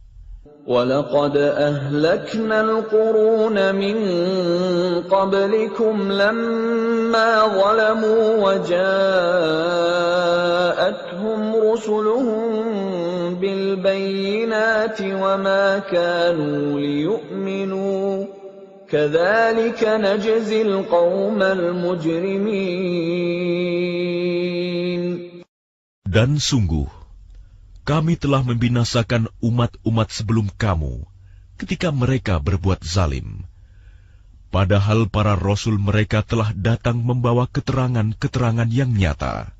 وَلَقَدْ أَهْلَكْنَا الْقُرُونَ مِنْ قَبْلِكُمْ لَمَّا ظَلَمُوا وَجَاءَتْهُمْ رُسُلُهُم بِالْبَيِّنَاتِ وَمَا كَانُوا لِيُؤْمِنُوا كَذَلِكَ نَجْزِي الْقَوْمَ الْمُجْرِمِينَ. Dan sungguh, kami telah membinasakan umat-umat sebelum kamu ketika mereka berbuat zalim. Padahal para rasul mereka telah datang membawa keterangan-keterangan yang nyata.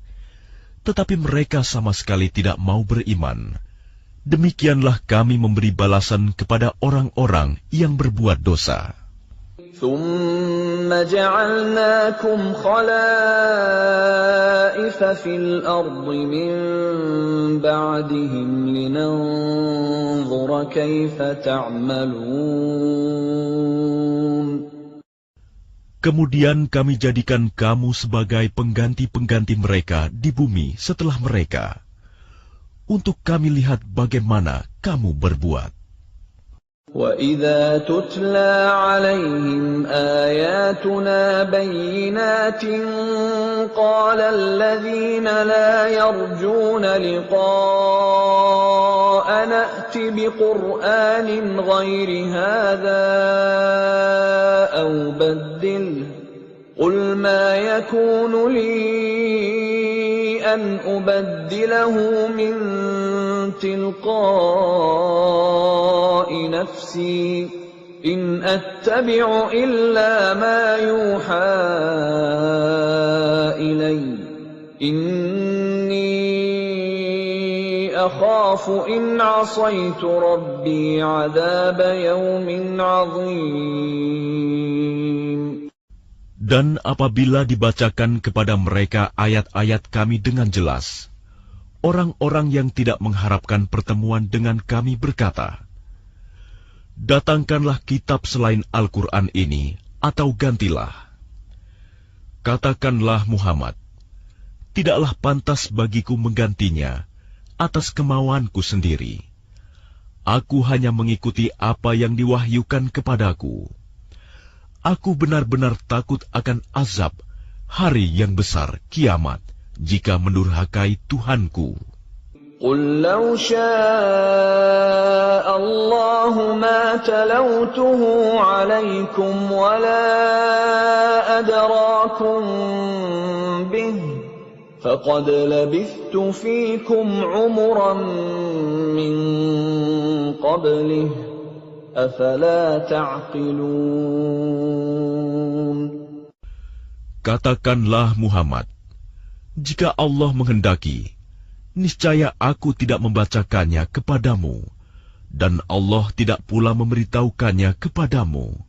Tetapi mereka sama sekali tidak mau beriman. Demikianlah kami memberi balasan kepada orang-orang yang berbuat dosa. ثم جعلناكم خلائف في الأرض من بعدهم لننظر كيف تعملون. Kemudian kami jadikan kamu sebagai pengganti-pengganti mereka di bumi setelah mereka, untuk kami lihat bagaimana kamu berbuat. وَإِذَا تُتْلَى عَلَيْهِمْ آيَاتُنَا بَيِّنَاتٍ قَالَ الَّذِينَ لَا يَرْجُونَ لِقَاءَنَا ائْتِ بِقُرْآنٍ غَيْرِ هَذَا أَوْ بَدِّلْهُ قُلْ مَا يَكُونُ لِي أَنْ أُبَدِّلَهُ مِنْ تِلْقَاءِ نَفْسِي إِنْ أَتَّبِعُ إِلَّا مَا يُوحَى إِلَيَّ إِنِّي أَخَافُ إِنْ عَصَيْتُ رَبِّي عَذَابَ يَوْمٍ عَظِيمٍ. Dan apabila dibacakan kepada mereka ayat-ayat kami dengan jelas, orang-orang yang tidak mengharapkan pertemuan dengan kami berkata, "Datangkanlah kitab selain Al-Quran ini, atau gantilah." Katakanlah Muhammad, "Tidaklah pantas bagiku menggantinya atas kemauanku sendiri. Aku hanya mengikuti apa yang diwahyukan kepadaku. Aku benar-benar takut akan azab hari yang besar kiamat jika mendurhakai Tuhanku." قُلْ لَوْ شَاءَ اللَّهُ مَا تَلَوْتُهُ عَلَيْكُمْ وَلَا أَدْرَاكُمْ بِهِ فَقَدْ لَبِثْتُ فِيكُمْ عُمُرًا مِّن قَبْلِهِ أَفَلَا تَعْقِلُونَ. Katakanlah Muhammad, jika Allah menghendaki, niscaya aku tidak membacakannya kepadamu, dan Allah tidak pula memberitahukannya kepadamu.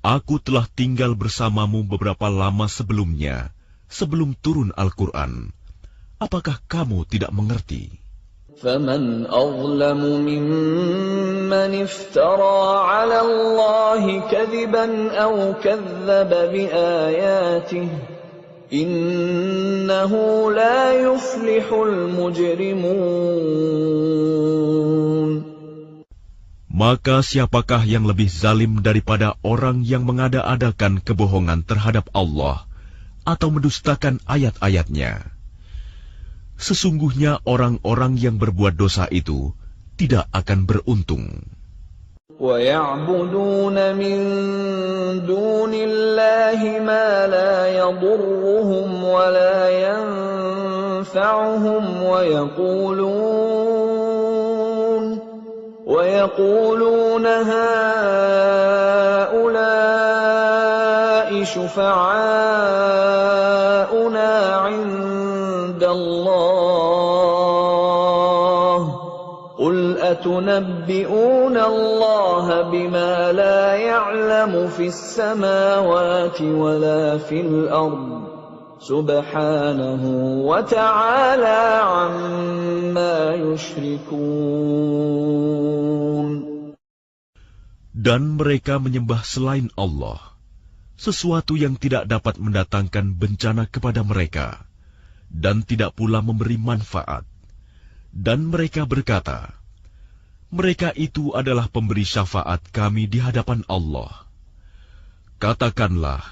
Aku telah tinggal bersamamu beberapa lama sebelumnya, sebelum turun Al-Quran. Apakah kamu tidak mengerti? فَمَنْ أَظْلَمُ مِمَّنِ افْتَرَى عَلَى اللَّهِ كَذِبًا أَوْ كَذَّبَ بِآيَاتِهِ إِنَّهُ لَا يُفْلِحُ الْمُجْرِمُونَ. Maka siapakah yang lebih zalim daripada orang yang mengada-adakan kebohongan terhadap Allah atau mendustakan ayat-ayatnya? Sesungguhnya orang-orang yang berbuat dosa itu tidak akan beruntung. وَيَعْبُدُونَ مِن دُونِ اللَّهِ مَا لَا يَضُرُّهُمْ وَلَا يَنفَعُهُمْ وَيَقُولُونَ هَٰؤُلَاءِ شُفَعَاؤُنَا عِندَ اللَّهِ قُلْ أَتُنَبِّئُونَ اللَّهَ بِمَا لَا يَعْلَمُ فِي السَّمَاوَاتِ وَلَا فِي الْأَرْضِ سُبْحَانَهُ وَتَعَالَى عَمَّا يُشْرِكُونَ. Dan mereka menyembah selain Allah, sesuatu yang tidak dapat mendatangkan bencana kepada mereka, dan tidak pula memberi manfaat. Dan mereka berkata, mereka itu adalah pemberi syafaat kami di hadapan Allah. Katakanlah,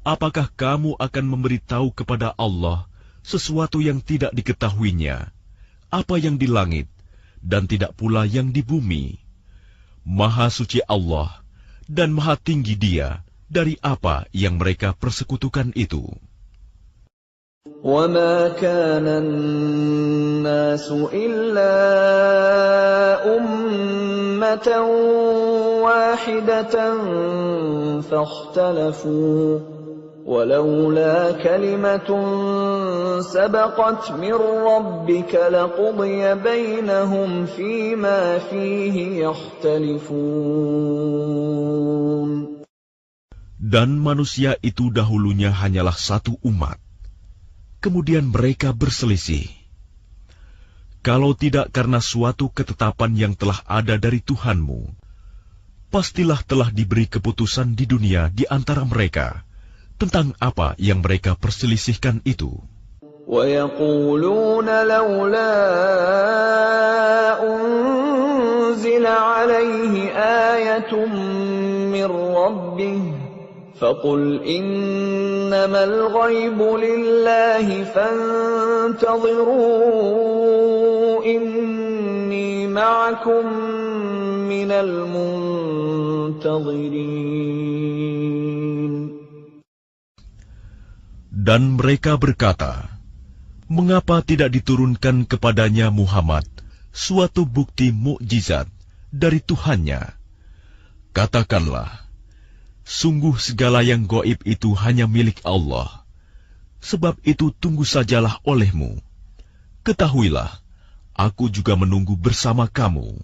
apakah kamu akan memberitahu kepada Allah sesuatu yang tidak diketahuinya, apa yang di langit, dan tidak pula yang di bumi? Maha suci Allah, dan maha tinggi Dia dari apa yang mereka persekutukan itu. وَمَا كَانَ النَّاسُ إِلَّا أُمَّةً وَاحِدَةً فَاخْتَلَفُوا وَلَوْلَا كَلِمَةٌ سَبَقَتْ مِنْ رَبِّكَ لَقُضِيَ بَيْنَهُمْ فِيمَا فِيهِ يَخْتَلِفُونَ. Dan manusia itu dahulunya hanyalah satu umat. Kemudian mereka berselisih. Kalau tidak karena suatu ketetapan yang telah ada dari Tuhanmu, pastilah telah diberi keputusan di dunia di antara mereka tentang apa yang mereka perselisihkan itu. وَيَقُولُونَ لَوْلَا أُنزِلَ عَلَيْهِ آيَةٌ مِّن رَّبِّهِ فَقُلْ إِنَّمَا الْغَيْبُ لِلَّهِ فَانتَظِرُوا إِنِّي مَعَكُم مِّنَ الْمُنتَظِرِينَ. Dan mereka berkata, mengapa tidak diturunkan kepadanya Muhammad suatu bukti mukjizat dari Tuhannya? Katakanlah, sungguh segala yang gaib itu hanya milik Allah. Sebab itu tunggu sajalah olehmu. Ketahuilah, aku juga menunggu bersama kamu.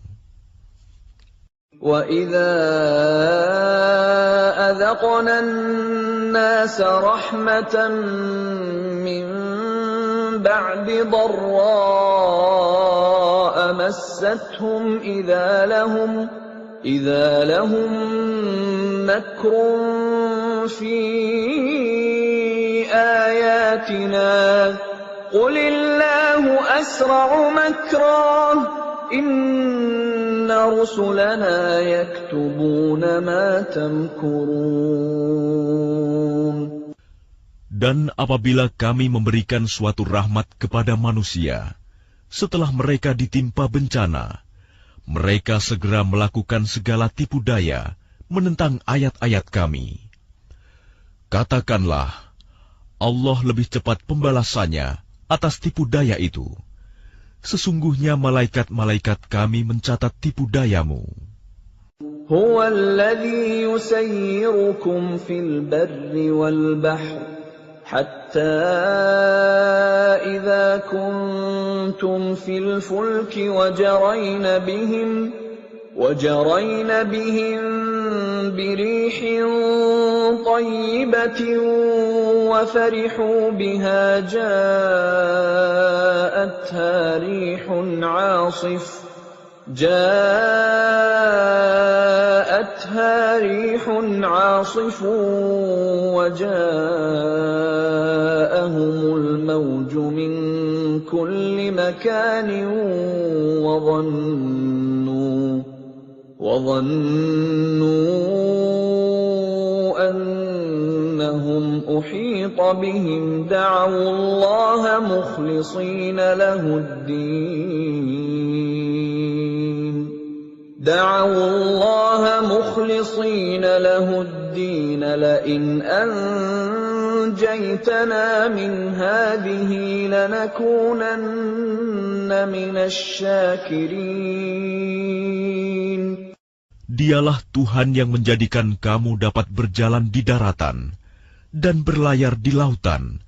وَإِذَا أَذَقْنَا النَّاسَ رَحْمَةً مِّن بَعْدِ ضَرَّاءَ مَسَّتْهُمْ إِذَا لَهُم مَّكْرٌ فِي آيَاتِنَا قُلِ اللَّهُ أَسْرَعُ مَكْرًا إِنَّ رُسُلَنَا يَكْتُبُونَ مَا تَمْكُرُونَ. Dan apabila kami memberikan suatu rahmat kepada manusia, setelah mereka ditimpa bencana, mereka segera melakukan segala tipu daya menentang ayat-ayat kami. Katakanlah, Allah lebih cepat pembalasannya atas tipu daya itu. Sesungguhnya malaikat-malaikat kami mencatat tipu dayamu. هُوَ الَّذِي يُسَيِّرُكُمْ فِي الْبَرِّ وَالْبَحْرِ حَتَّى إِذَا كُنتُمْ فِي الْفُلْكِ وَجَرَيْنَ بِهِم بِرِيحٍ طَيِّبَةٍ وَفَرِحُوا بِهَا جاءتها ريح عاصف وجاءهم الموج من كل مكان وظنوا أنهم أحيط بهم دعوا الله مخلصين له الدين لئن أنجيتنا من هذه لنكونن من الشاكرين. Dialah Tuhan yang menjadikan kamu dapat berjalan di daratan dan berlayar di lautan,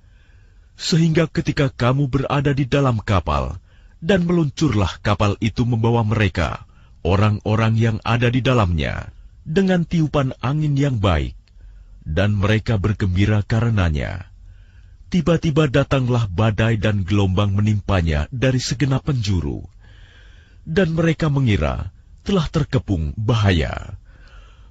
sehingga ketika kamu berada di dalam kapal dan meluncurlah kapal itu membawa mereka, orang-orang yang ada di dalamnya, dengan tiupan angin yang baik, dan mereka bergembira karenanya. Tiba-tiba datanglah badai dan gelombang menimpanya dari segenap penjuru, dan mereka mengira telah terkepung bahaya.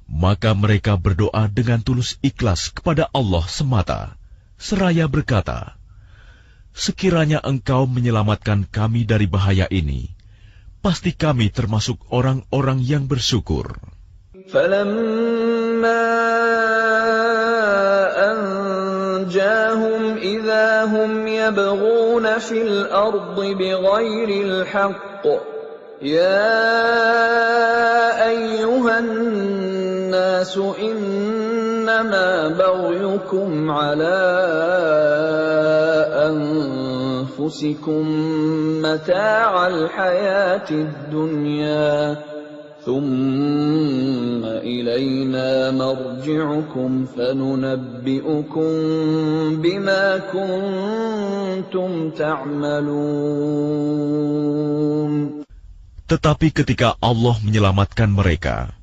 Maka mereka berdoa dengan tulus ikhlas kepada Allah semata, seraya berkata, sekiranya Engkau menyelamatkan kami dari bahaya ini, pasti kami termasuk orang-orang yang bersyukur. فَلَمَّا أَنْجَاهُمْ إِذَا هُمْ يَبْغُونَ فِي الْأَرْضِ بِغَيْرِ الْحَقِّ يَا أَيُّهَا النَّاسُ إِنَّمَا بَغْيُكُمْ عَلَى أَنفُسِكُم مَّتَاعَ الْحَيَاةِ الدُّنْيَا ثُمَّ إِلَيْنَا مَرْجِعُكُمْ فَنُنَبِّئُكُم بِمَا كُنتُمْ تَعْمَلُونَ. Tetapi ketika Allah menyelamatkan mereka,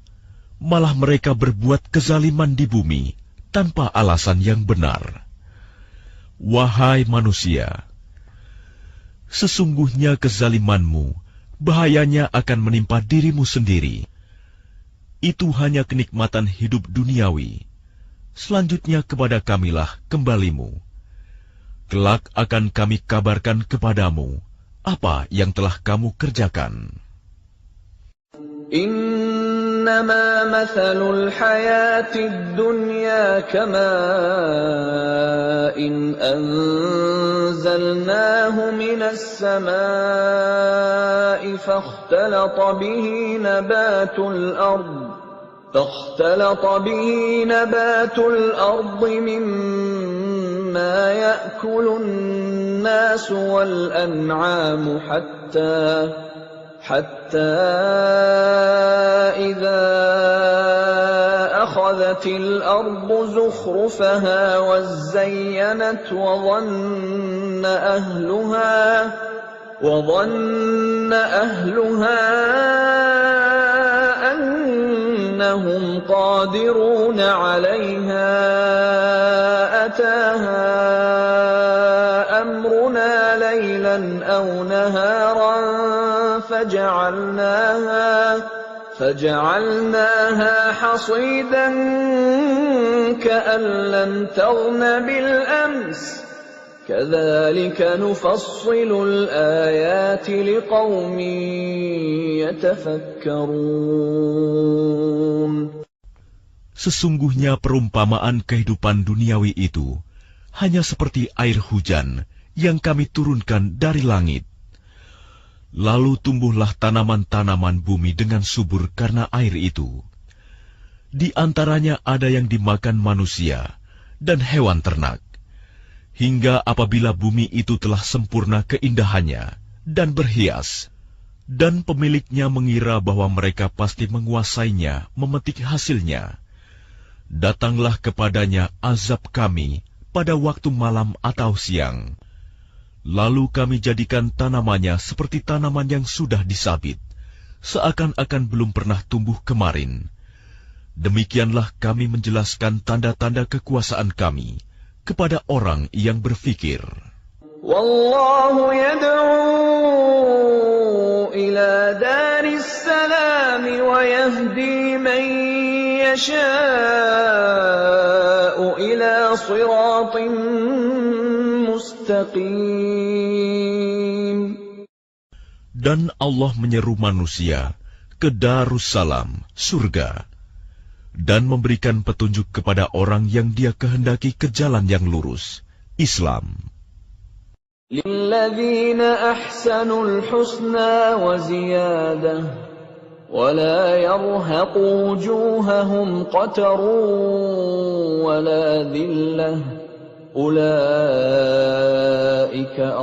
malah mereka berbuat kezaliman di bumi tanpa alasan yang benar. Wahai manusia, sesungguhnya kezalimanmu bahayanya akan menimpa dirimu sendiri. Itu hanya kenikmatan hidup duniawi. Selanjutnya kepada Kamilah kembalimu. Kelak akan kami kabarkan kepadamu apa yang telah kamu kerjakan. إنما مثل الحياة الدنيا كماء أنزلناه من السماء فاختلط به نبات الأرض مما يأكل الناس والأنعام حتى إذا أخذت الأرض زخرفها وزينت وظن أهلها أنهم قادرون عليها أتاها أمرنا ليلا أو نهارا فجعلناها حصيدا كأن لم تغن بالأمس كذلك نفصل الآيات لقوم يتفكرون. Sesungguhnya perumpamaan kehidupan duniawi itu hanya seperti air hujan yang kami turunkan dari langit. Lalu tumbuhlah tanaman-tanaman bumi dengan subur karena air itu. Di antaranya ada yang dimakan manusia dan hewan ternak. Hingga apabila bumi itu telah sempurna keindahannya dan berhias, dan pemiliknya mengira bahwa mereka pasti menguasainya, memetik hasilnya, datanglah kepadanya azab kami pada waktu malam atau siang. Lalu kami jadikan tanamannya seperti tanaman yang sudah disabit, seakan-akan belum pernah tumbuh kemarin. Demikianlah kami menjelaskan tanda-tanda kekuasaan kami kepada orang yang berfikir. Wallahu yad'u ila daris salam wa yahdi man yasha'u ila siratin mustaqim. Dan Allah menyeru manusia ke Darussalam, surga, dan memberikan petunjuk kepada orang yang Dia kehendaki ke jalan yang lurus, Islam. Lilladzina ahsanul husna wa ziyadah wa la yarhaqu wujuhahum qatarun wa la dhillah ulaika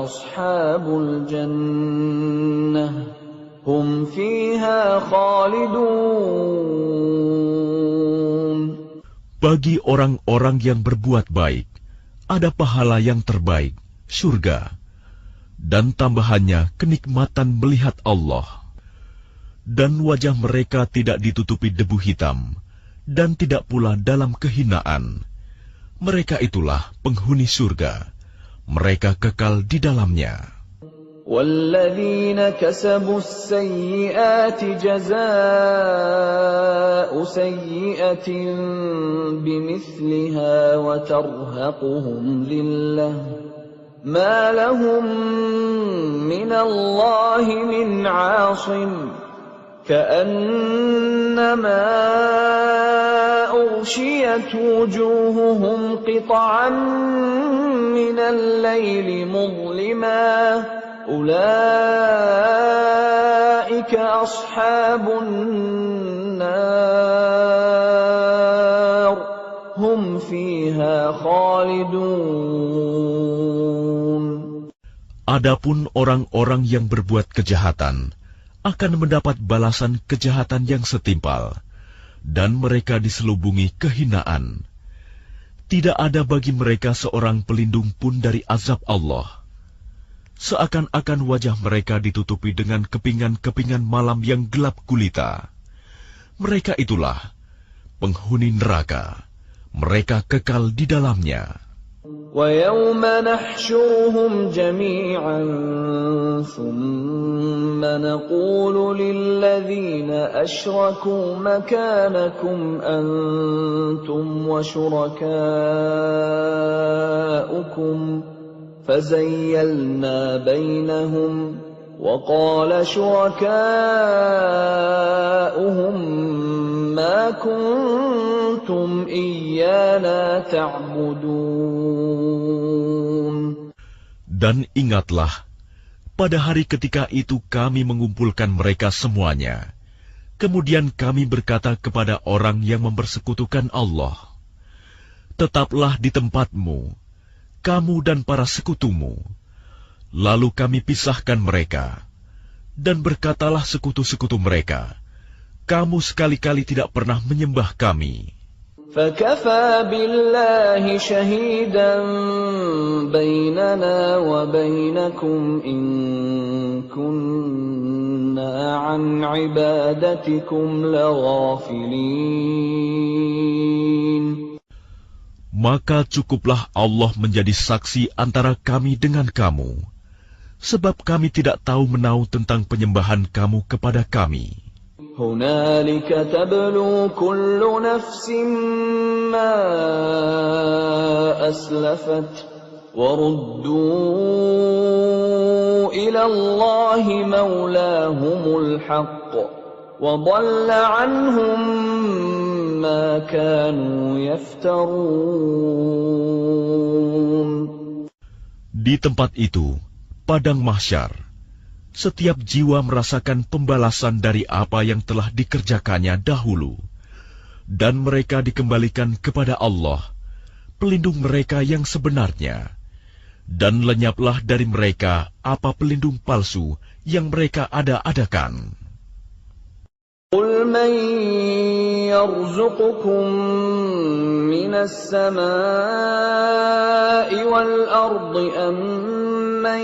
ashabul jannah hum fiha khalidun. Bagi orang-orang yang berbuat baik, ada pahala yang terbaik, surga, dan tambahannya kenikmatan melihat Allah. Dan wajah mereka tidak ditutupi debu hitam, dan tidak pula dalam kehinaan. Mereka itulah penghuni surga, mereka kekal di dalamnya. وَالَّذِينَ كَسَبُوا السَّيِّئَاتِ جَزَاءُ سَيِّئَةٍ بِمِثْلِهَا وَتَرْهَقُهُمْ ذِلَّةٌ مَا لَهُم مِّنَ اللَّهِ مِنْ عَاصِمٍ كَأَنَّمَا أُغْشِيَتْ وُجُوهُهُمْ قِطَعًا مِّنَ اللَّيْلِ مُظْلِمًا أولئك أصحاب النار هم فيها خالدون. Adapun orang-orang yang berbuat kejahatan akan mendapat balasan kejahatan yang setimpal, dan mereka diselubungi kehinaan. Tidak ada bagi mereka seorang pelindung pun dari azab Allah. Seakan-akan wajah mereka ditutupi dengan kepingan-kepingan malam yang gelap gulita. Mereka itulah penghuni neraka, mereka kekal di dalamnya. وَيَوْمَ نَحْشُرُهُمْ جَمِيعًا ثُمَّ نَقُولُ لِلَّذِينَ أَشْرَكُوا مَكَانَكُمْ أَنْتُمْ وَشُرَكَاؤُكُمْ فَزَيَّلْنَا بَيْنَهُمْ وَقَالَ شُرَكَاؤُهُمْ مَا كُنْتُمْ إِيَّانَا تَعْبُدُونَ. Dan ingatlah, pada hari ketika itu kami mengumpulkan mereka semuanya. Kemudian kami berkata kepada orang yang mempersekutukan Allah, tetaplah di tempatmu, kamu dan para sekutumu. Lalu kami pisahkan mereka, dan berkatalah sekutu-sekutu mereka, kamu sekali-kali tidak pernah menyembah kami. فَكَفَى بِاللَّهِ شَهِيدًا بَيْنَنَا وَبَيْنَكُمْ إِن كُنَّا عَنْ عِبَادَتِكُمْ لَغَافِلِينَ. Maka cukuplah Allah menjadi saksi antara kami dengan kamu, sebab kami tidak tahu menau tentang penyembahan kamu kepada kami. هُنَالِكَ تَبْلُو كُلُّ نَفْسٍ مَّا أَسْلَفَتْ وَرُدُّوا إِلَى اللَّهِ مَوْلَاهُمُ الْحَقِّ وَضَلَّ عَنْهُم مَّا كَانُوا يَفْتَرُونَ. Di tempat itu, padang mahsyar, setiap jiwa merasakan pembalasan dari apa yang telah dikerjakannya dahulu, dan mereka dikembalikan kepada Allah, pelindung mereka yang sebenarnya, dan lenyaplah dari mereka apa pelindung palsu yang mereka ada-adakan. قُلْ مَنْ يَرْزُقُكُمْ مِنَ السَّمَاءِ وَالْأَرْضِ أَمَّنْ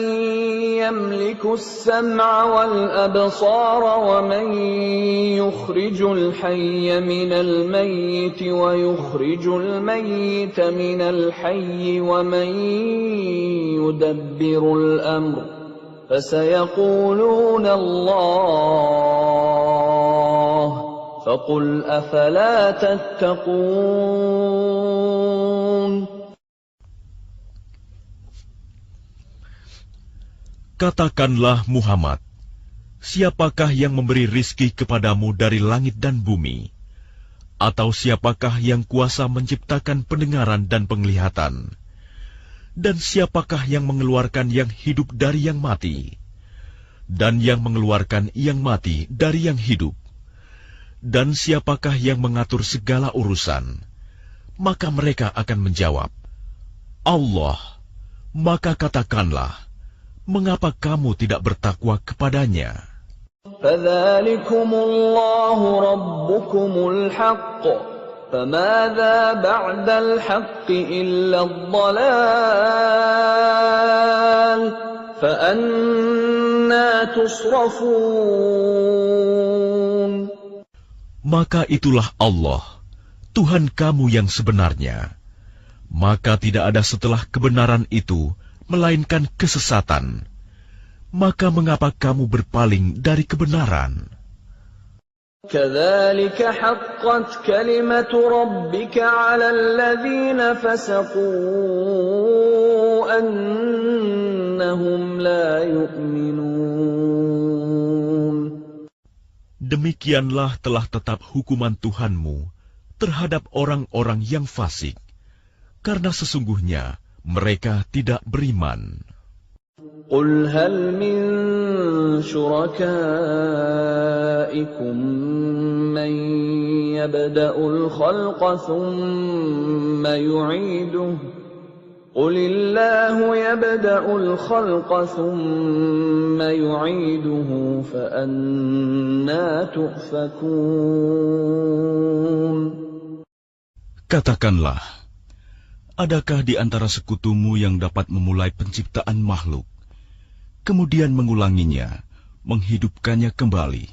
يَمْلِكُ السَّمْعَ وَالْأَبْصَارَ وَمَنْ يُخْرِجُ الْحَيَّ مِنَ الْمَيِّتِ وَيُخْرِجُ الْمَيِّتَ مِنَ الْحَيِّ وَمَنْ يُدَبِّرُ الْأَمْرَ فَسَيَقُولُونَ اللَّهُ فَقُلْ أَفَلَا تَتَّقُونَ. Katakanlah Muhammad, siapakah yang memberi rizki kepadamu dari langit dan bumi? Atau siapakah yang kuasa menciptakan pendengaran dan penglihatan? Dan siapakah yang mengeluarkan yang hidup dari yang mati? Dan yang mengeluarkan yang mati dari yang hidup? Dan siapakah yang mengatur segala urusan? Maka mereka akan menjawab, Allah. Maka katakanlah, mengapa kamu tidak bertakwa kepadanya? فَذَلِكُمُ اللَّهُ رَبُّكُمُ الْحَقُّ فَمَاذَا بَعْدَ الْحَقِّ إِلَّا الضَّلَالُ فَأَنَّى تُصْرَفُونَ. Maka itulah Allah, Tuhan kamu yang sebenarnya. Maka tidak ada setelah kebenaran itu, melainkan kesesatan. Maka mengapa kamu berpaling dari kebenaran? كَذَلِكَ حَقَّتْ كَلِمَةُ رَبِّكَ عَلَى الَّذِينَ فَسَقُوا أَنَّهُمْ لَا يُؤْمِنُونَ. Demikianlah telah tetap hukuman Tuhanmu terhadap orang-orang yang fasik, karena sesungguhnya mereka tidak beriman. قُلْ هَلْ مِنْ شُرَكَائِكُمْ مَنْ يَبْدَأُ الْخَلْقَ ثُمَّ يُعِيدُهُ قُلِ اللَّهُ يَبْدَأُ الْخَلْقَ ثُمَّ يُعِيدُهُ فَأَنَّى تُؤْفَكُونَ. Katakanlah, adakah di antara sekutumu yang dapat memulai penciptaan makhluk, kemudian mengulanginya, menghidupkannya kembali?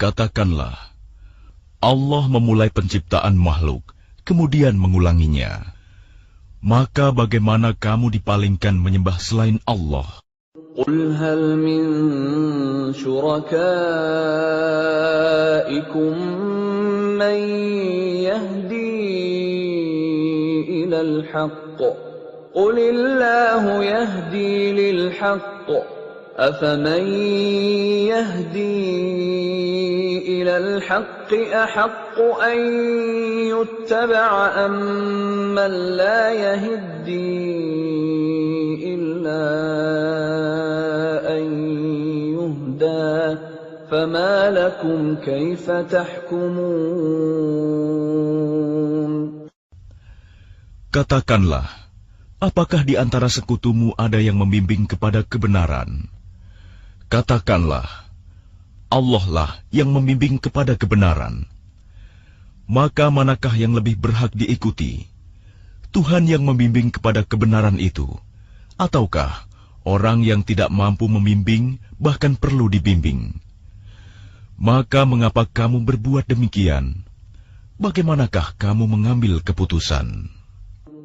Katakanlah, Allah memulai penciptaan makhluk, kemudian mengulanginya. Maka bagaimana kamu dipalingkan menyembah selain Allah? قل هل من شركائكم من يهدي إلى الحق قل الله يهدي للحق أفمن يهدي إلى الحق أحق أن يتبع أمن لا يهدي إلا أن يهدى فما لكم كيف تحكمون. Katakanlah, apakah di antara sekutumu ada yang membimbing kepada kebenaran? Katakanlah, Allah lah yang membimbing kepada kebenaran. Maka manakah yang lebih berhak diikuti? Tuhan yang membimbing kepada kebenaran itu, ataukah orang yang tidak mampu membimbing bahkan perlu dibimbing? Maka mengapa kamu berbuat demikian? Bagaimanakah kamu mengambil keputusan?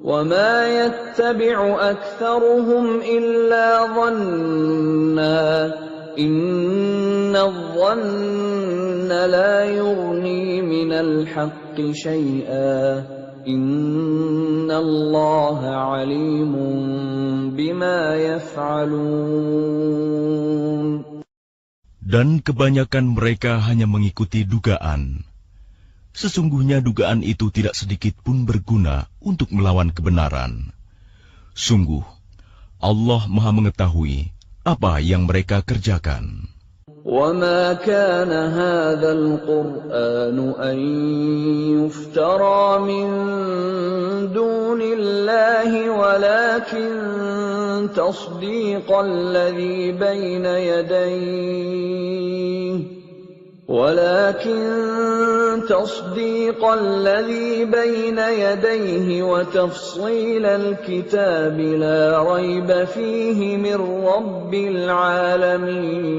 وَمَا يَتَّبِعُ أَكْثَرُهُمْ إِلَّا ظَنًّا إِنَّ الظَّنَّ لَا يُغْنِي مِنَ الْحَقِّ شَيْئًا إِنَّ اللَّهَ عَلِيمٌ بِمَا يَفْعَلُونَ. Dan kebanyakan mereka hanya mengikuti dugaan. Sesungguhnya dugaan itu tidak sedikit pun berguna untuk melawan kebenaran. Sungguh, Allah Maha mengetahui apa yang mereka kerjakan. وَمَا كَانَ هَذَا الْقُرْآنُ أَن يُفْتَرَى مِن دُونِ اللَّهِ وَلَكِن تَصْدِيقَ الَّذِي بَيْنَ يَدَيْهِ وَتَفْصِيلَ الْكِتَابِ لَا رَيْبَ فِيهِ مِنْ رَبِّ الْعَالَمِينَ.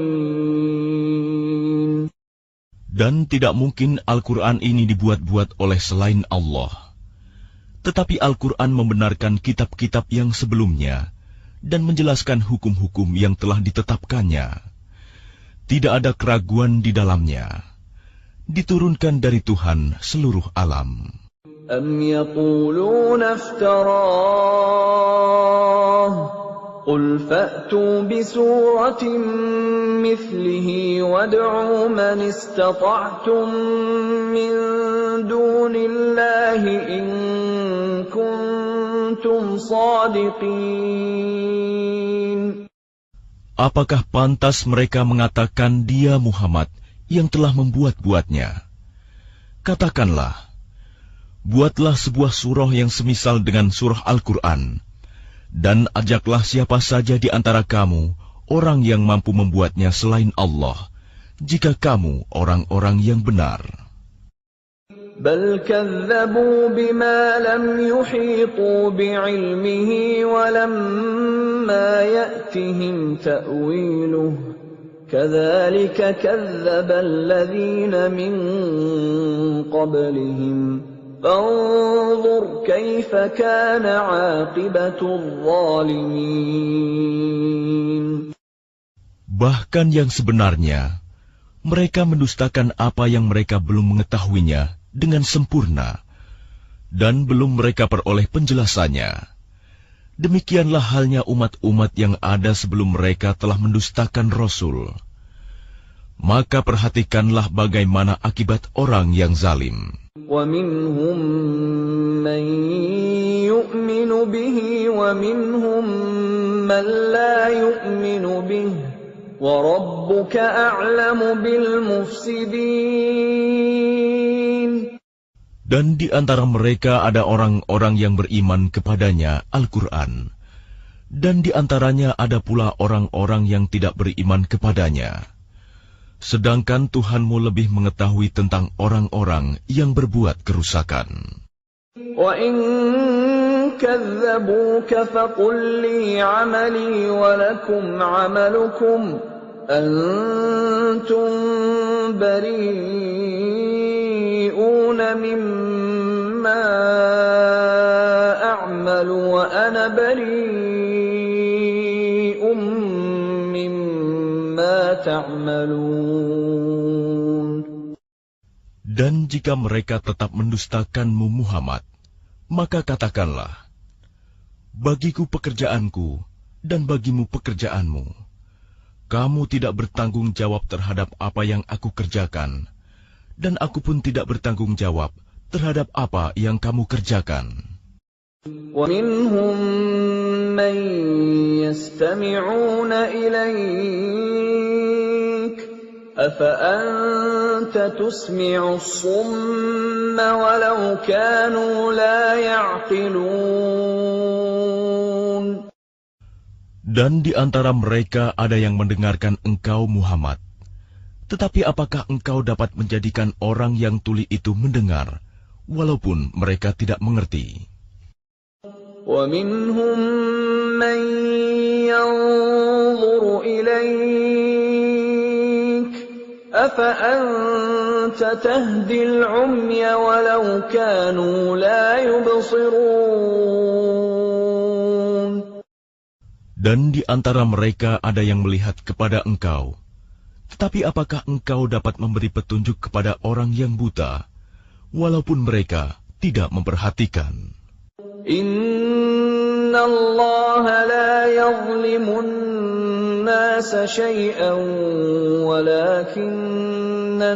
Dan tidak mungkin Al-Quran ini dibuat-buat oleh selain Allah. Tetapi Al-Quran membenarkan kitab-kitab yang sebelumnya dan menjelaskan hukum-hukum yang telah ditetapkannya. Tidak ada keraguan di dalamnya. Diturunkan dari Tuhan seluruh alam. أَمْ يَقُولُونَ افْتَرَاهُ قُلْ فَأْتُوا بِسُورَةٍ مِثْلِهِ وَادْعُوا مَنِ اسْتَطَعْتُم مِّن دُونِ اللَّهِ إِن كُنتُمْ صَادِقِينَ. Apakah pantas mereka mengatakan dia Muhammad yang telah membuat-buatnya? Katakanlah, buatlah sebuah surah yang semisal dengan surah Al-Quran, dan ajaklah siapa saja di antara kamu, orang yang mampu membuatnya selain Allah, jika kamu orang-orang yang benar. بل كذبوا بما لم يحيطوا بعلمه ولما يأتهم تأويله كذلك كذب الذين من قبلهم فانظر كيف كان عاقبة الظالمين. Bahkan yang sebenarnya, mereka mendustakan apa yang mereka belum mengetahuinya dengan sempurna, dan belum mereka peroleh penjelasannya. Demikianlah halnya umat-umat yang ada sebelum mereka telah mendustakan Rasul. Maka perhatikanlah bagaimana akibat orang yang zalim. وَمِنْهُمْ مَنْ يُؤْمِنُ بِهِ وَمِنْهُمْ مَنْ لَا يُؤْمِنُ بِهِ وَرَبُّكَ أَعْلَمُ بِالْمُفْسِدِينَ. Dan di antara mereka ada orang-orang yang beriman kepadanya, Al-Quran. Dan di antaranya ada pula orang-orang yang tidak beriman kepadanya. Sedangkan Tuhanmu lebih mengetahui tentang orang-orang yang berbuat kerusakan. وَإِن كَذَّبُوكَ فَقُل لِّي عَمَلِي وَلَكُمْ عَمَلُكُمْ أَنتُم بَرِيئُونَ مما أعمل وأنا بريء مما تعملون. Dan jika mereka tetap mendustakanmu Muhammad, maka katakanlah, bagiku pekerjaanku dan bagimu pekerjaanmu. Kamu tidak bertanggung jawab terhadap apa yang aku kerjakan, dan aku pun tidak bertanggung jawab terhadap apa yang kamu kerjakan. وَمِنْهُمْ مَنْ يَسْتَمِعُونَ إِلَيْكَ أَفَأَنْتَ تُسْمِعُ الصُّمَّ وَلَوْ كَانُوا لَا يَعْقِلُونَ. Dan di antara mereka ada yang mendengarkan engkau Muhammad. Tetapi apakah engkau dapat menjadikan orang yang tuli itu mendengar, walaupun mereka tidak mengerti? وَمِنْهُمْ مَنْ يَنْظُرُ إِلَيْكَ أَفَأَنْتَ تَهْدِي الْعُمْيَ وَلَوْ كَانُوا لَا يُبْصِرُونَ. Dan di antara mereka ada yang melihat kepada engkau. Tetapi apakah engkau dapat memberi petunjuk kepada orang yang buta, walaupun mereka tidak memperhatikan? Inna Allah la yazlimun nasa shay'an walakinna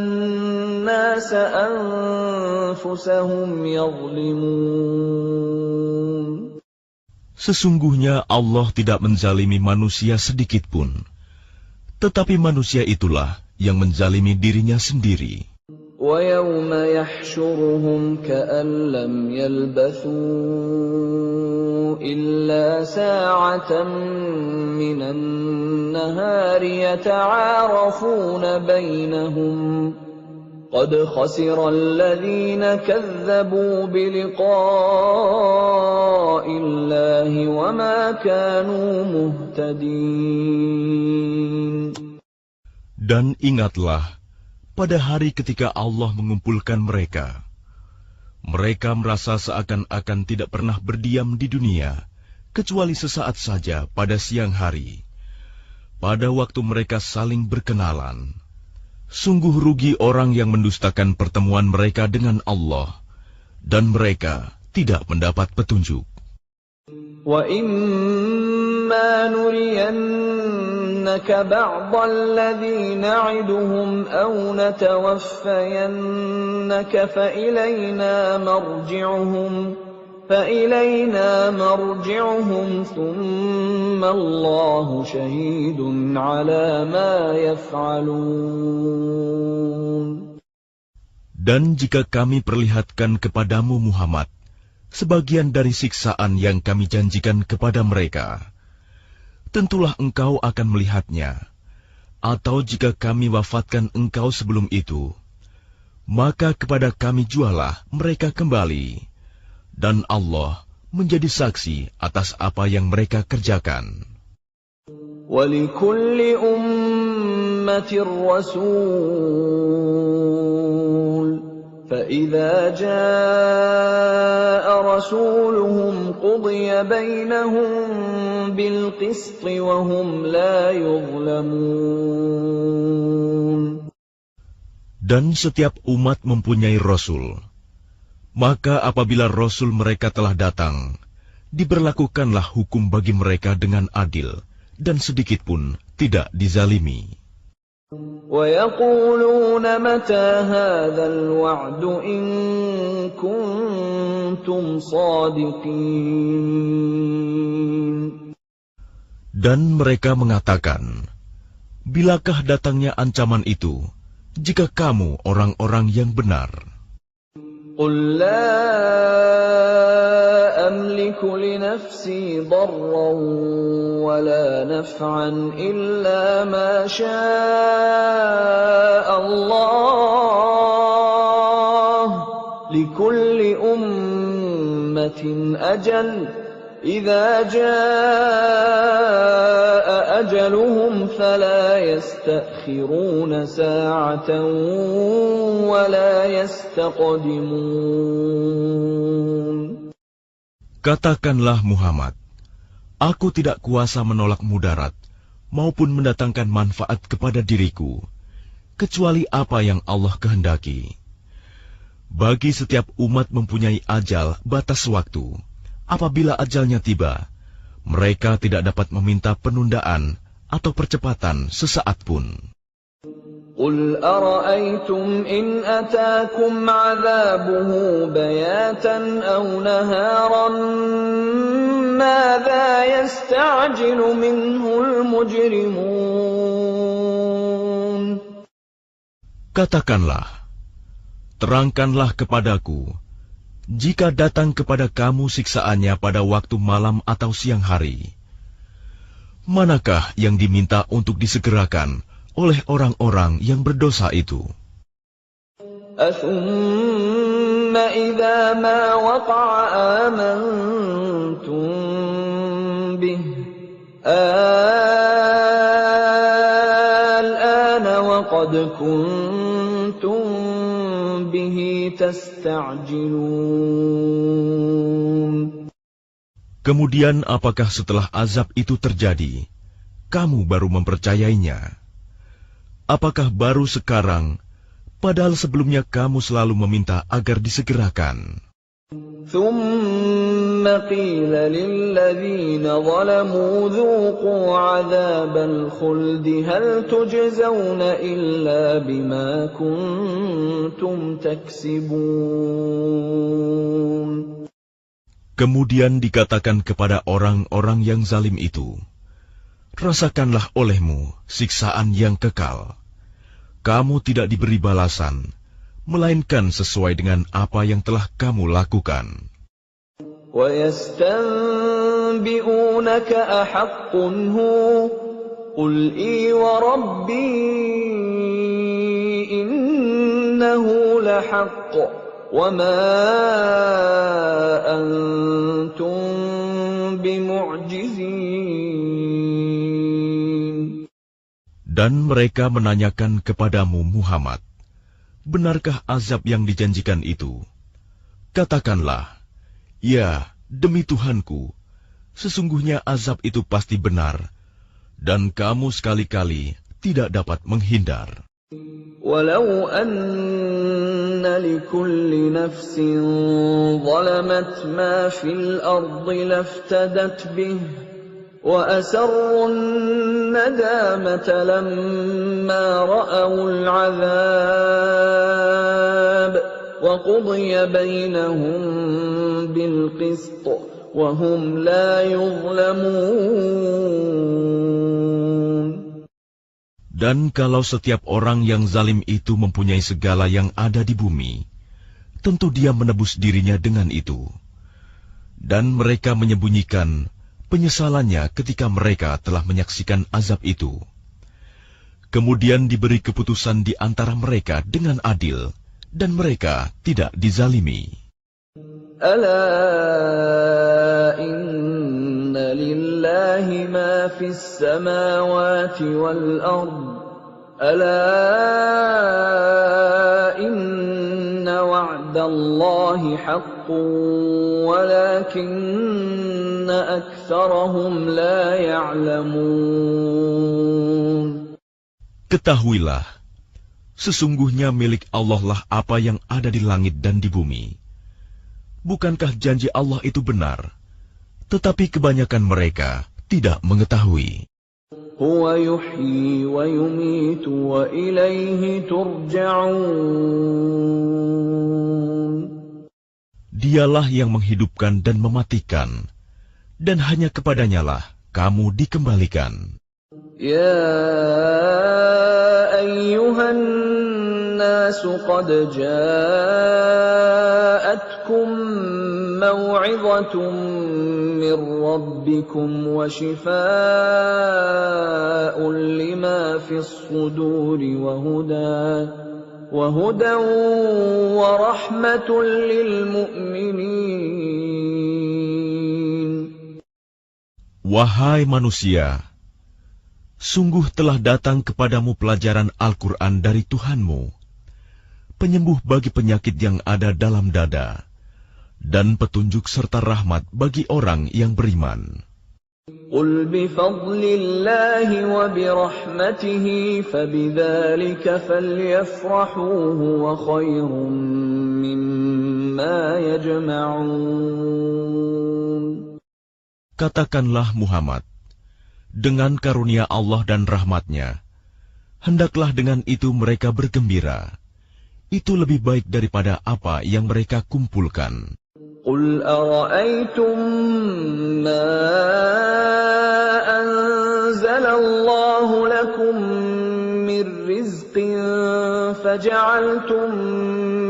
nasa anfusahum yazlimun. Sesungguhnya Allah tidak menzalimi manusia sedikit pun, tetapi manusia itulah yang menzalimi dirinya sendiri. وَيَوْمَ يَحْشُرُهُمْ كَأَنْ لَمْ يَلْبَثُوا إِلَّا سَاعَةً مِنَ النَّهَارِ يَتَعَارَفُونَ بَيْنَهُمْ قَدْ خَسِرَ الَّذِينَ كَذَّبُوا بِلِقَاءِ اللَّهِ وَمَا كَانُوا مُهْتَدِينَ. Dan ingatlah, pada hari ketika Allah mengumpulkan mereka, mereka merasa seakan-akan tidak pernah berdiam di dunia, kecuali sesaat saja pada siang hari. Pada waktu mereka saling berkenalan, sungguh rugi orang yang mendustakan pertemuan mereka dengan Allah, dan mereka tidak mendapat petunjuk. وَإِمَّا نُرِيَنَّكَ بَعْضَ الَّذِي نَعِدُهُمْ أَوْ نَتَوَفَّيَنَّكَ فَإِلَيْنَا مَرْجِعُهُمْ ثُمَّ اللَّهُ شَهِيدٌ عَلَى مَا يَفْعَلُونَ. Dan jika kami perlihatkan kepadamu Muhammad sebagian dari siksaan yang kami janjikan kepada mereka, tentulah engkau akan melihatnya. Atau jika kami wafatkan engkau sebelum itu, maka kepada kami jualah mereka kembali. Dan Allah menjadi saksi atas apa yang mereka kerjakan. وَلِكُلِّ أُمَّةٍ رَسُولٌ فَإِذَا جَاءَ رَسُولُهُمْ قُضِيَ بَيْنَهُم بِالْقِسْطِ وَهُمْ لَا يُظْلَمُونَ. Dan setiap umat mempunyai Rasul. Maka apabila Rasul mereka telah datang, diberlakukanlah hukum bagi mereka dengan adil, dan sedikit pun tidak dizalimi. وَيَقُولُونَ مَتَى هَذَا الْوَعْدُ إِن كُنتُمْ صَادِقِينَ. Dan mereka mengatakan, bilakah datangnya ancaman itu, jika kamu orang-orang yang benar? قُل لَّا أَمْلِكُ لِنَفْسِي ضَرًّا وَلَا نَفْعًا إِلَّا مَا شَاءَ اللَّهُ لِكُلِّ أُمَّةٍ أَجَلٌ إذا جاء أجلهم فلا يستأخرون ساعة ولا يستقدمون. Katakanlah Muhammad, aku tidak kuasa menolak mudarat maupun mendatangkan manfaat kepada diriku, kecuali apa yang Allah kehendaki. Bagi setiap umat mempunyai ajal batas waktu. Apabila ajalnya tiba, mereka tidak dapat meminta penundaan atau percepatan sesaat pun. قُلْ أَرَأَيْتُمْ إِنْ أَتَاكُمْ عَذَابُهُ بَيَاتًا أَوْ نَهَارًا مَاذَا يَسْتَعْجِلُ مِنْهُ الْمُجْرِمُونَ. Katakanlah, terangkanlah kepadaku, jika datang kepada kamu siksaannya pada waktu malam atau siang hari, manakah yang diminta untuk disegerakan oleh orang-orang yang berdosa itu? أَثُمَّ إِذَا مَا وَقَعَ آمَنْتُمْ بِهِ الْآنَ وَقَدْ كُنْتُمْ بِهِ تَسْتَعْجِلُونَ. Kemudian apakah setelah azab itu terjadi, kamu baru mempercayainya? Apakah baru sekarang, padahal sebelumnya kamu selalu meminta agar disegerakan? ثُمَّ قِيلَ لِلَّذِينَ ظَلَمُوا ذُوقُوا عَذَابَ الْخُلْدِ هَلْ تُجْزَوْنَ إِلَّا بِمَا كُنتُمْ تَكْسِبُونَ. Kemudian dikatakan kepada orang-orang yang zalim itu, rasakanlah olehmu siksaan yang kekal. Kamu tidak diberi balasan, melainkan sesuai dengan apa yang telah kamu lakukan. وَيَسْتَنْبِئُونَكَ أَحَقٌّ هُوَ قُلْ إِي وَرَبِّي إِنَّهُ لَحَقٌّ وَمَا أَنْتُمْ بِمُعْجِزِينَ. Dan mereka menanyakan kepadamu Muhammad, benarkah azab yang dijanjikan itu? Katakanlah, ya, demi Tuhanku, sesungguhnya azab itu pasti benar, dan kamu sekali-kali tidak dapat menghindar. وَلَوْ أَنَّ لِكُلِّ نَفْسٍ ظَلَمَتْ مَا فِي الْأَرْضِ لَافْتَدَتْ بِهِ وَأَسَرُّوا النَّدَامَةَ لَمَّا رَأَوُا الْعَذَابَ وَقُضِيَ بَيْنَهُم بِالْقِسْطِ وَهُمْ لَا يُظْلَمُونَ. Dan kalau setiap orang yang zalim itu mempunyai segala yang ada di bumi, tentu dia menebus dirinya dengan itu. Dan mereka menyembunyikan penyesalannya ketika mereka telah menyaksikan azab itu. Kemudian diberi keputusan di antara mereka dengan adil, dan mereka tidak dizalimi. ألا إن لله ما في السماوات والأرض ألا إن وعد الله حق ولكن أكثرهم لا يعلمون. Ketahuilah, sesungguhnya milik Allah lah apa yang ada di langit dan di bumi. Bukankah janji Allah itu benar? Tetapi kebanyakan mereka tidak mengetahui. Huwa yuhyi wa yumitu wa ilaihi turja'un. Dialah yang menghidupkan dan mematikan, dan hanya kepadanyalah kamu dikembalikan. Ya ayyuhan nasu qad ja'atkum maw'izatun min rabbikum wa shifaa'un lima fis suduri wa hudan wa rahmatun lil mu'minin. Wahai manusia, sungguh telah datang kepadamu pelajaran Al-Quran dari Tuhanmu, penyembuh bagi penyakit yang ada dalam dada, dan petunjuk serta rahmat bagi orang yang beriman. قُلْ بِفَضْلِ اللَّهِ وَبِرَحْمَتِهِ فَبِذَلِكَ فَلْيَفْرَحُوا هُوَ خَيْرٌ مِّمَّا يَجْمَعُونَ. Katakanlah Muhammad, dengan karunia Allah dan rahmat-Nya, hendaklah dengan itu mereka bergembira. Itu lebih baik daripada apa yang mereka kumpulkan. قُلْ أَرَأَيْتُمْ مَا أَنزَلَ اللَّهُ لَكُم مِّن رِّزْقٍ فَجَعَلْتُم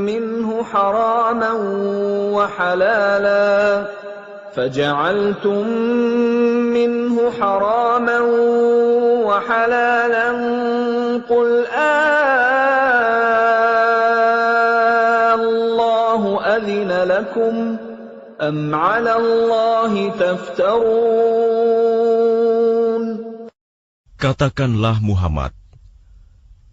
مِّنْهُ حَرَامًا وَحَلَالًا قُلْ اللَّهُ أَذِنَ لَكُمْ أَمْ عَلَى اللَّهِ تَفْتَرُونَ. Katakanlah Muhammad,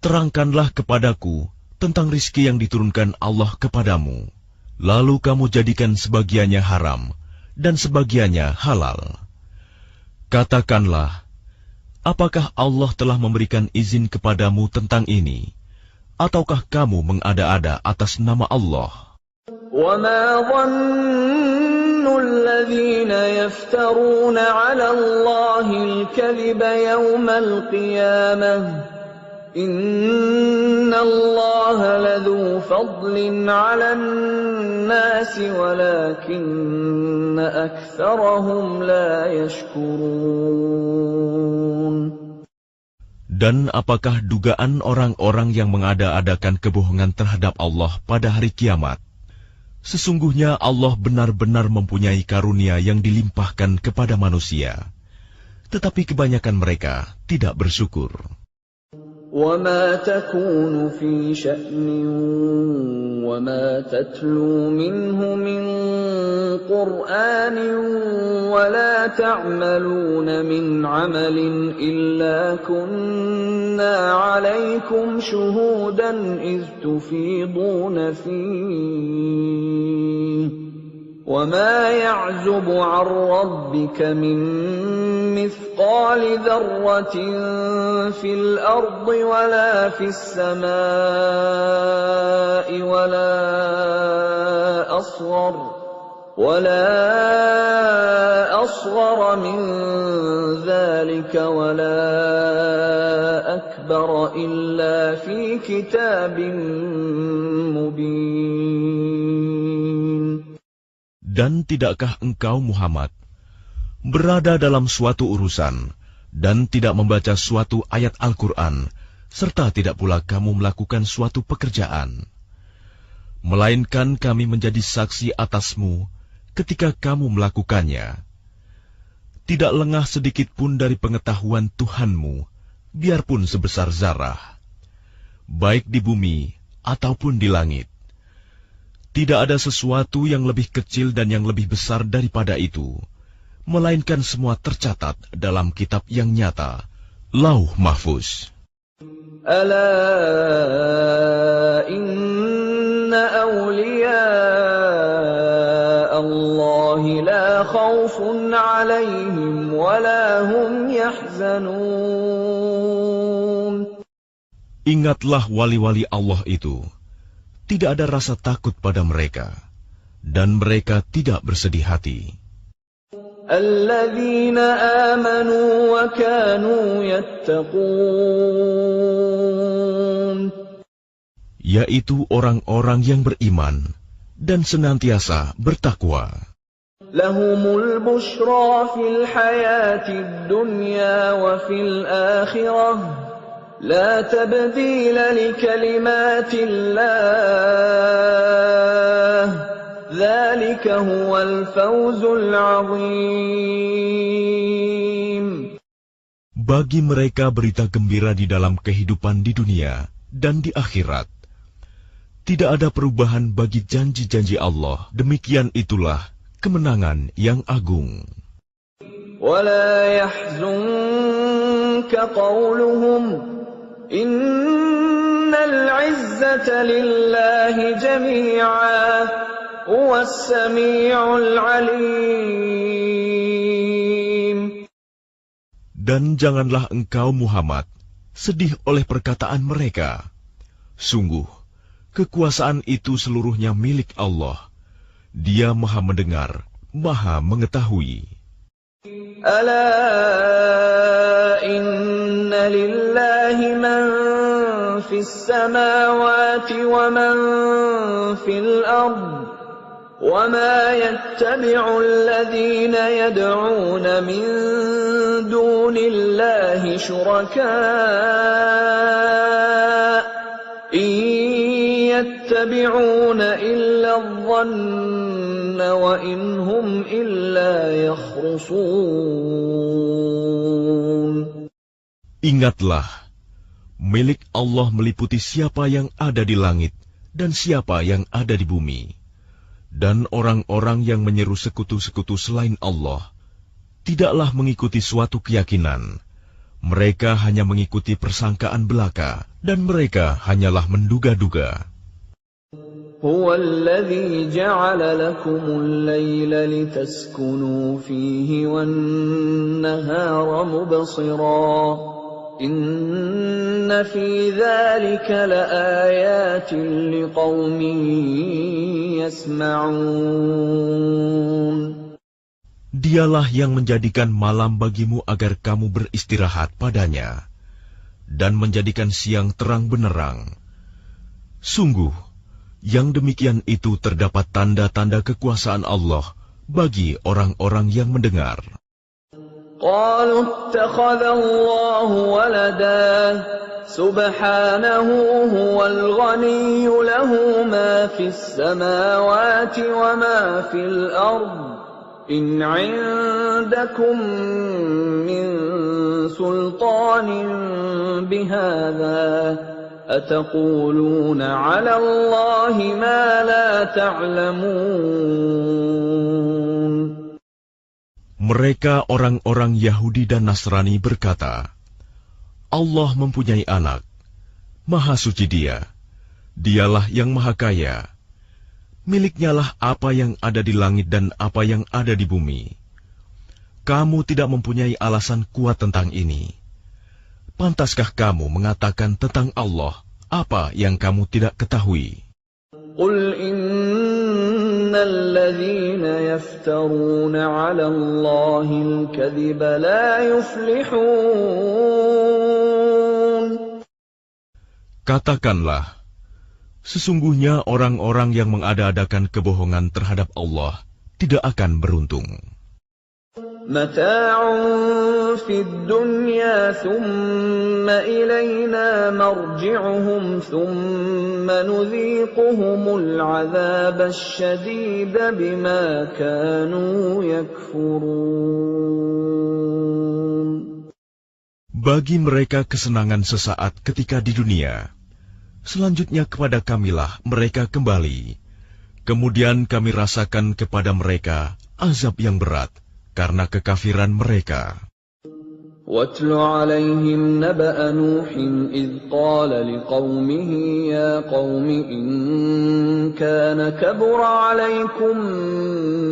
terangkanlah kepadaku tentang rizki yang diturunkan Allah kepadamu, lalu kamu jadikan sebagiannya haram dan sebagiannya halal. Katakanlah, apakah Allah telah memberikan izin kepadamu tentang ini, ataukah kamu mengada-ada atas nama Allah? وَمَا ظَنُّ الَّذِينَ يَفْتَرُونَ عَلَى اللَّهِ الْكَذِبَ يَوْمَ الْقِيَامَةِ إِنَّ اللَّهَ لَذُو فَضْلٍ عَلَى النَّاسِ وَلَكِنَّ أَكْثَرَهُمْ لَا يَشْكُرُونَ. Dan apakah dugaan orang-orang yang mengada-adakan kebohongan terhadap Allah pada hari kiamat? Sesungguhnya Allah benar-benar mempunyai karunia yang dilimpahkan kepada manusia, tetapi kebanyakan mereka tidak bersyukur. وَمَا تَكُونُ فِي شَأْنٍ وَمَا تَتْلُو مِنْهُ مِنْ قُرْآنٍ وَلَا تَعْمَلُونَ مِنْ عَمَلٍ إِلَّا كُنَّا عَلَيْكُمْ شُهُودًا إِذْ تُفِيضُونَ فِيهِ وَمَا يَعْزُبُ عَنْ رَبِّكَ مِنْ مِثْقَالِ ذَرَّةٍ فِي الْأَرْضِ وَلَا فِي السَّمَاءِ وَلَا أَصْغَرَ مِنْ ذَلِكَ وَلَا أَكْبَرَ إِلَّا فِي كِتَابٍ مُبِينٍ. Dan tidakkah engkau Muhammad berada dalam suatu urusan dan tidak membaca suatu ayat Al-Quran, serta tidak pula kamu melakukan suatu pekerjaan, melainkan kami menjadi saksi atasmu ketika kamu melakukannya. Tidak lengah sedikit pun dari pengetahuan Tuhanmu, biarpun sebesar zarah, baik di bumi ataupun di langit. Tidak ada sesuatu yang lebih kecil dan yang lebih besar daripada itu, melainkan semua tercatat dalam kitab yang nyata, Lauh Mahfuz. Ala inna awliya Allah la khawfun alaihim wa la hum yahzanun. Ingatlah wali-wali Allah itu. Tidak ada rasa takut pada mereka, dan mereka tidak bersedih hati. Alladzina amanu wa kanu yattaqun, yaitu orang-orang yang beriman dan senantiasa bertakwa. Lahumul bushra fil hayatid dunya wa fil akhirah. لا تبديل لكلمات الله ذلك هو الفوز العظيم. Bagi mereka berita gembira di dalam kehidupan di dunia dan di akhirat. Tidak ada perubahan bagi janji-janji Allah. Demikian itulah kemenangan yang agung. ولا يحزنك قولهم إن العزة لله جميعا هو السميع العليم. Dan janganlah engkau Muhammad sedih oleh perkataan mereka. Sungguh, kekuasaan itu seluruhnya milik Allah. Dia Maha mendengar, Maha mengetahui. Ala inna lillahi man fis samawati wa man fil ard wa ma yattabi'u alladhina yad'una min dunillahi shuraka يتبعون إلا الظن وإن هم إلا يخرصون. Ingatlah, milik Allah meliputi siapa yang ada di langit dan siapa yang ada di bumi. Dan orang-orang yang menyeru sekutu-sekutu selain Allah tidaklah mengikuti suatu keyakinan. Mereka hanya mengikuti persangkaan belaka, dan mereka hanyalah menduga-duga. Huwa alladhi ja'ala lakumul layla litaskunu fihi wan nahara mubsira. Inna fi dhalika laayatin liqaumin yasma'un. Dialah yang menjadikan malam bagimu agar kamu beristirahat padanya, dan menjadikan siang terang benerang. Sungguh, yang demikian itu terdapat tanda-tanda kekuasaan Allah bagi orang-orang yang mendengar. Qalu ittakhadha Allahu walada, subhanahu huwal ghaniyyu lahu ma fis samawati wa ma fil ardh. إن عندكم من سلطان بهذا أتقولون على الله ما لا تعلمون. Mereka orang-orang Yahudi dan Nasrani berkata, Allah mempunyai anak, Maha Suci Dia, Dialah yang Maha Kaya. Miliknya lah apa yang ada di langit dan apa yang ada di bumi. Kamu tidak mempunyai alasan kuat tentang ini. Pantaskah kamu mengatakan tentang Allah apa yang kamu tidak ketahui? Qul innal ladzina yaftaruna 'ala Allahil kadhiba la yuflihun. Katakanlah, sesungguhnya orang-orang yang mengada-adakan kebohongan terhadap Allah tidak akan beruntung. Mata'un fid dunya thumma ilayna marji'uhum thumma nudhiquhumul 'adzaba asyadida bima kanu yakfurun. Bagi mereka kesenangan sesaat ketika di dunia. Selanjutnya kepada kamilah mereka kembali. Kemudian kami rasakan kepada mereka azab yang berat karena kekafiran mereka. وَاتْلُ عَلَيْهِمْ نَبَأَ نُوحٍ إِذْ قَالَ لِقَوْمِهِ يَا قَوْمِ إِنْ كَانَ كَبُرَ عَلَيْكُمْ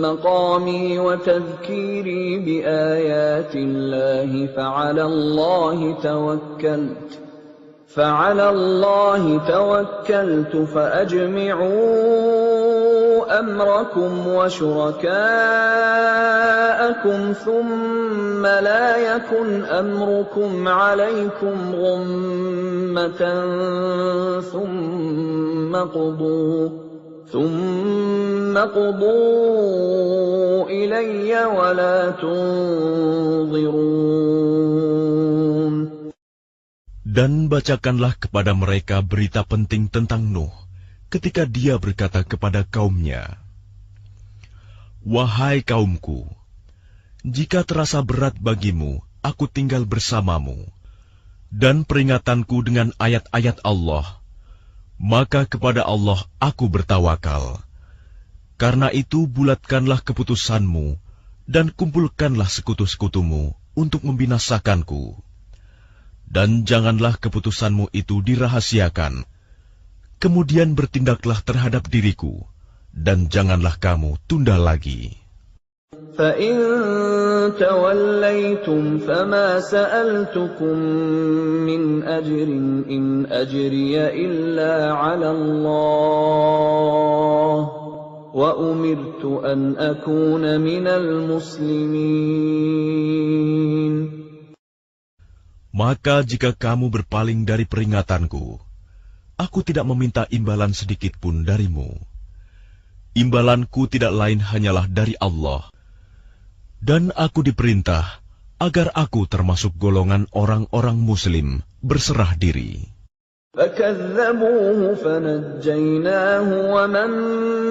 مَقَامِي وَتَذْكِيرِي بِآيَاتِ اللَّهِ فعلى الله توكلت فأجمعوا أمركم وشركاءكم ثم لا يكن أمركم عليكم غمة ثم قضوا إلي ولا تنظرون. Dan bacakanlah kepada mereka berita penting tentang Nuh, ketika dia berkata kepada kaumnya, Wahai kaumku, jika terasa berat bagimu, aku tinggal bersamamu, dan peringatanku dengan ayat-ayat Allah, maka kepada Allah aku bertawakal. Karena itu bulatkanlah keputusanmu, dan kumpulkanlah sekutu-sekutumu untuk membinasakanku. Dan janganlah keputusanmu itu dirahasiakan. Kemudian bertindaklah terhadap diriku, dan janganlah kamu tunda lagi. فَإِن تَوَلَّيْتُمْ فَمَا سَأَلْتُكُم مِّنْ أَجْرٍ إِنْ أَجْرِيَ إِلَّا عَلَى اللَّهِ وَأُمِرْتُ أَنْ أَكُونَ مِنَ الْمُسْلِمِينَ. Maka jika kamu berpaling dari peringatanku, aku tidak meminta imbalan sedikit pun darimu. Imbalanku tidak lain hanyalah dari Allah. Dan aku diperintah agar aku termasuk golongan orang-orang Muslim berserah diri. فَكَذَّبُوهُ فَنَجَّيْنَاهُ وَمَن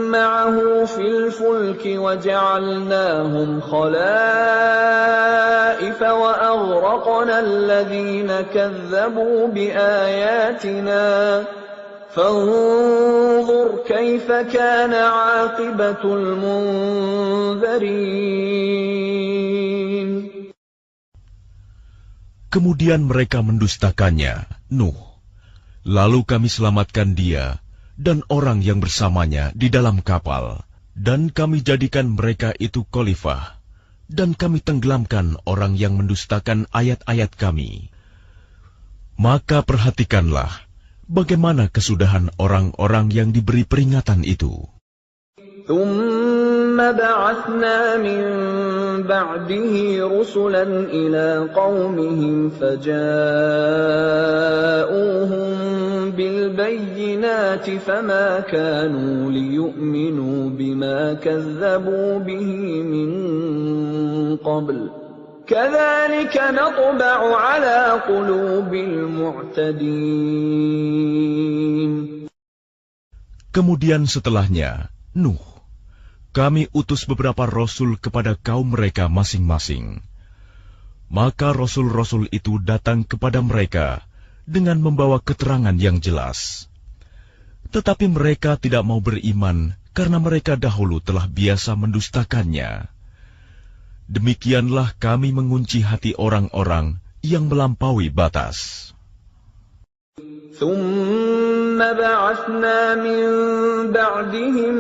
مَّعَهُ فِي الْفُلْكِ وَجَعَلْنَاهُمْ خَلَائِفَ وَأَغْرَقْنَا الَّذِينَ كَذَّبُوا بِآيَاتِنَا فَانظُرْ كَيْفَ كَانَ عَاقِبَةُ الْمُنذَرِينَ. Kemudian mereka mendustakannya, Nuh. Lalu kami selamatkan dia dan orang yang bersamanya di dalam kapal, dan kami jadikan mereka itu khalifah, dan kami tenggelamkan orang yang mendustakan ayat-ayat kami. Maka perhatikanlah bagaimana kesudahan orang-orang yang diberi peringatan itu. ثُمَّ بَعَثْنَا مِن بَعْدِهِ رُسُلًا إِلَىٰ قَوْمِهِمْ فَجَاءُوهُم بِالْبَيِّنَاتِ فَمَا كَانُوا لِيُؤْمِنُوا بِمَا كَذَّبُوا بِهِ مِن قَبْلُ كَذَلِكَ نَطْبَعُ عَلَىٰ قُلُوبِ الْمُعْتَدِينَ. Kemudian setelahnya, Nuh, kami utus beberapa rasul kepada kaum mereka masing-masing. Maka rasul-rasul itu datang kepada mereka dengan membawa keterangan yang jelas. Tetapi mereka tidak mau beriman karena mereka dahulu telah biasa mendustakannya. Demikianlah kami mengunci hati orang-orang yang melampaui batas. ثُمَّ بَعَثْنَا مِن بَعْدِهِم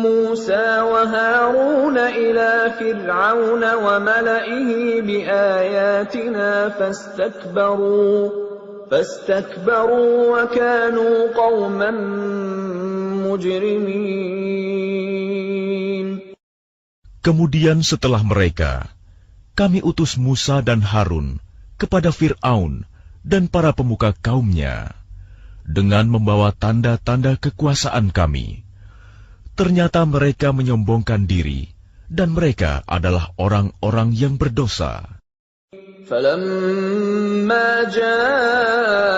مُّوسَىٰ وَهَارُونَ إِلَىٰ فِرْعَوْنَ وَمَلَئِهِ بِآيَاتِنَا فَاسْتَكْبَرُوا وَكَانُوا قَوْمًا مُجْرِمِينَ. Kemudian setelah mereka, kami utus Musa dan Harun kepada Fir'aun dan para pemuka kaumnya, dengan membawa tanda-tanda kekuasaan kami. Ternyata mereka menyombongkan diri, dan mereka adalah orang-orang yang berdosa. فَلَمَّا جَاءَهُمُ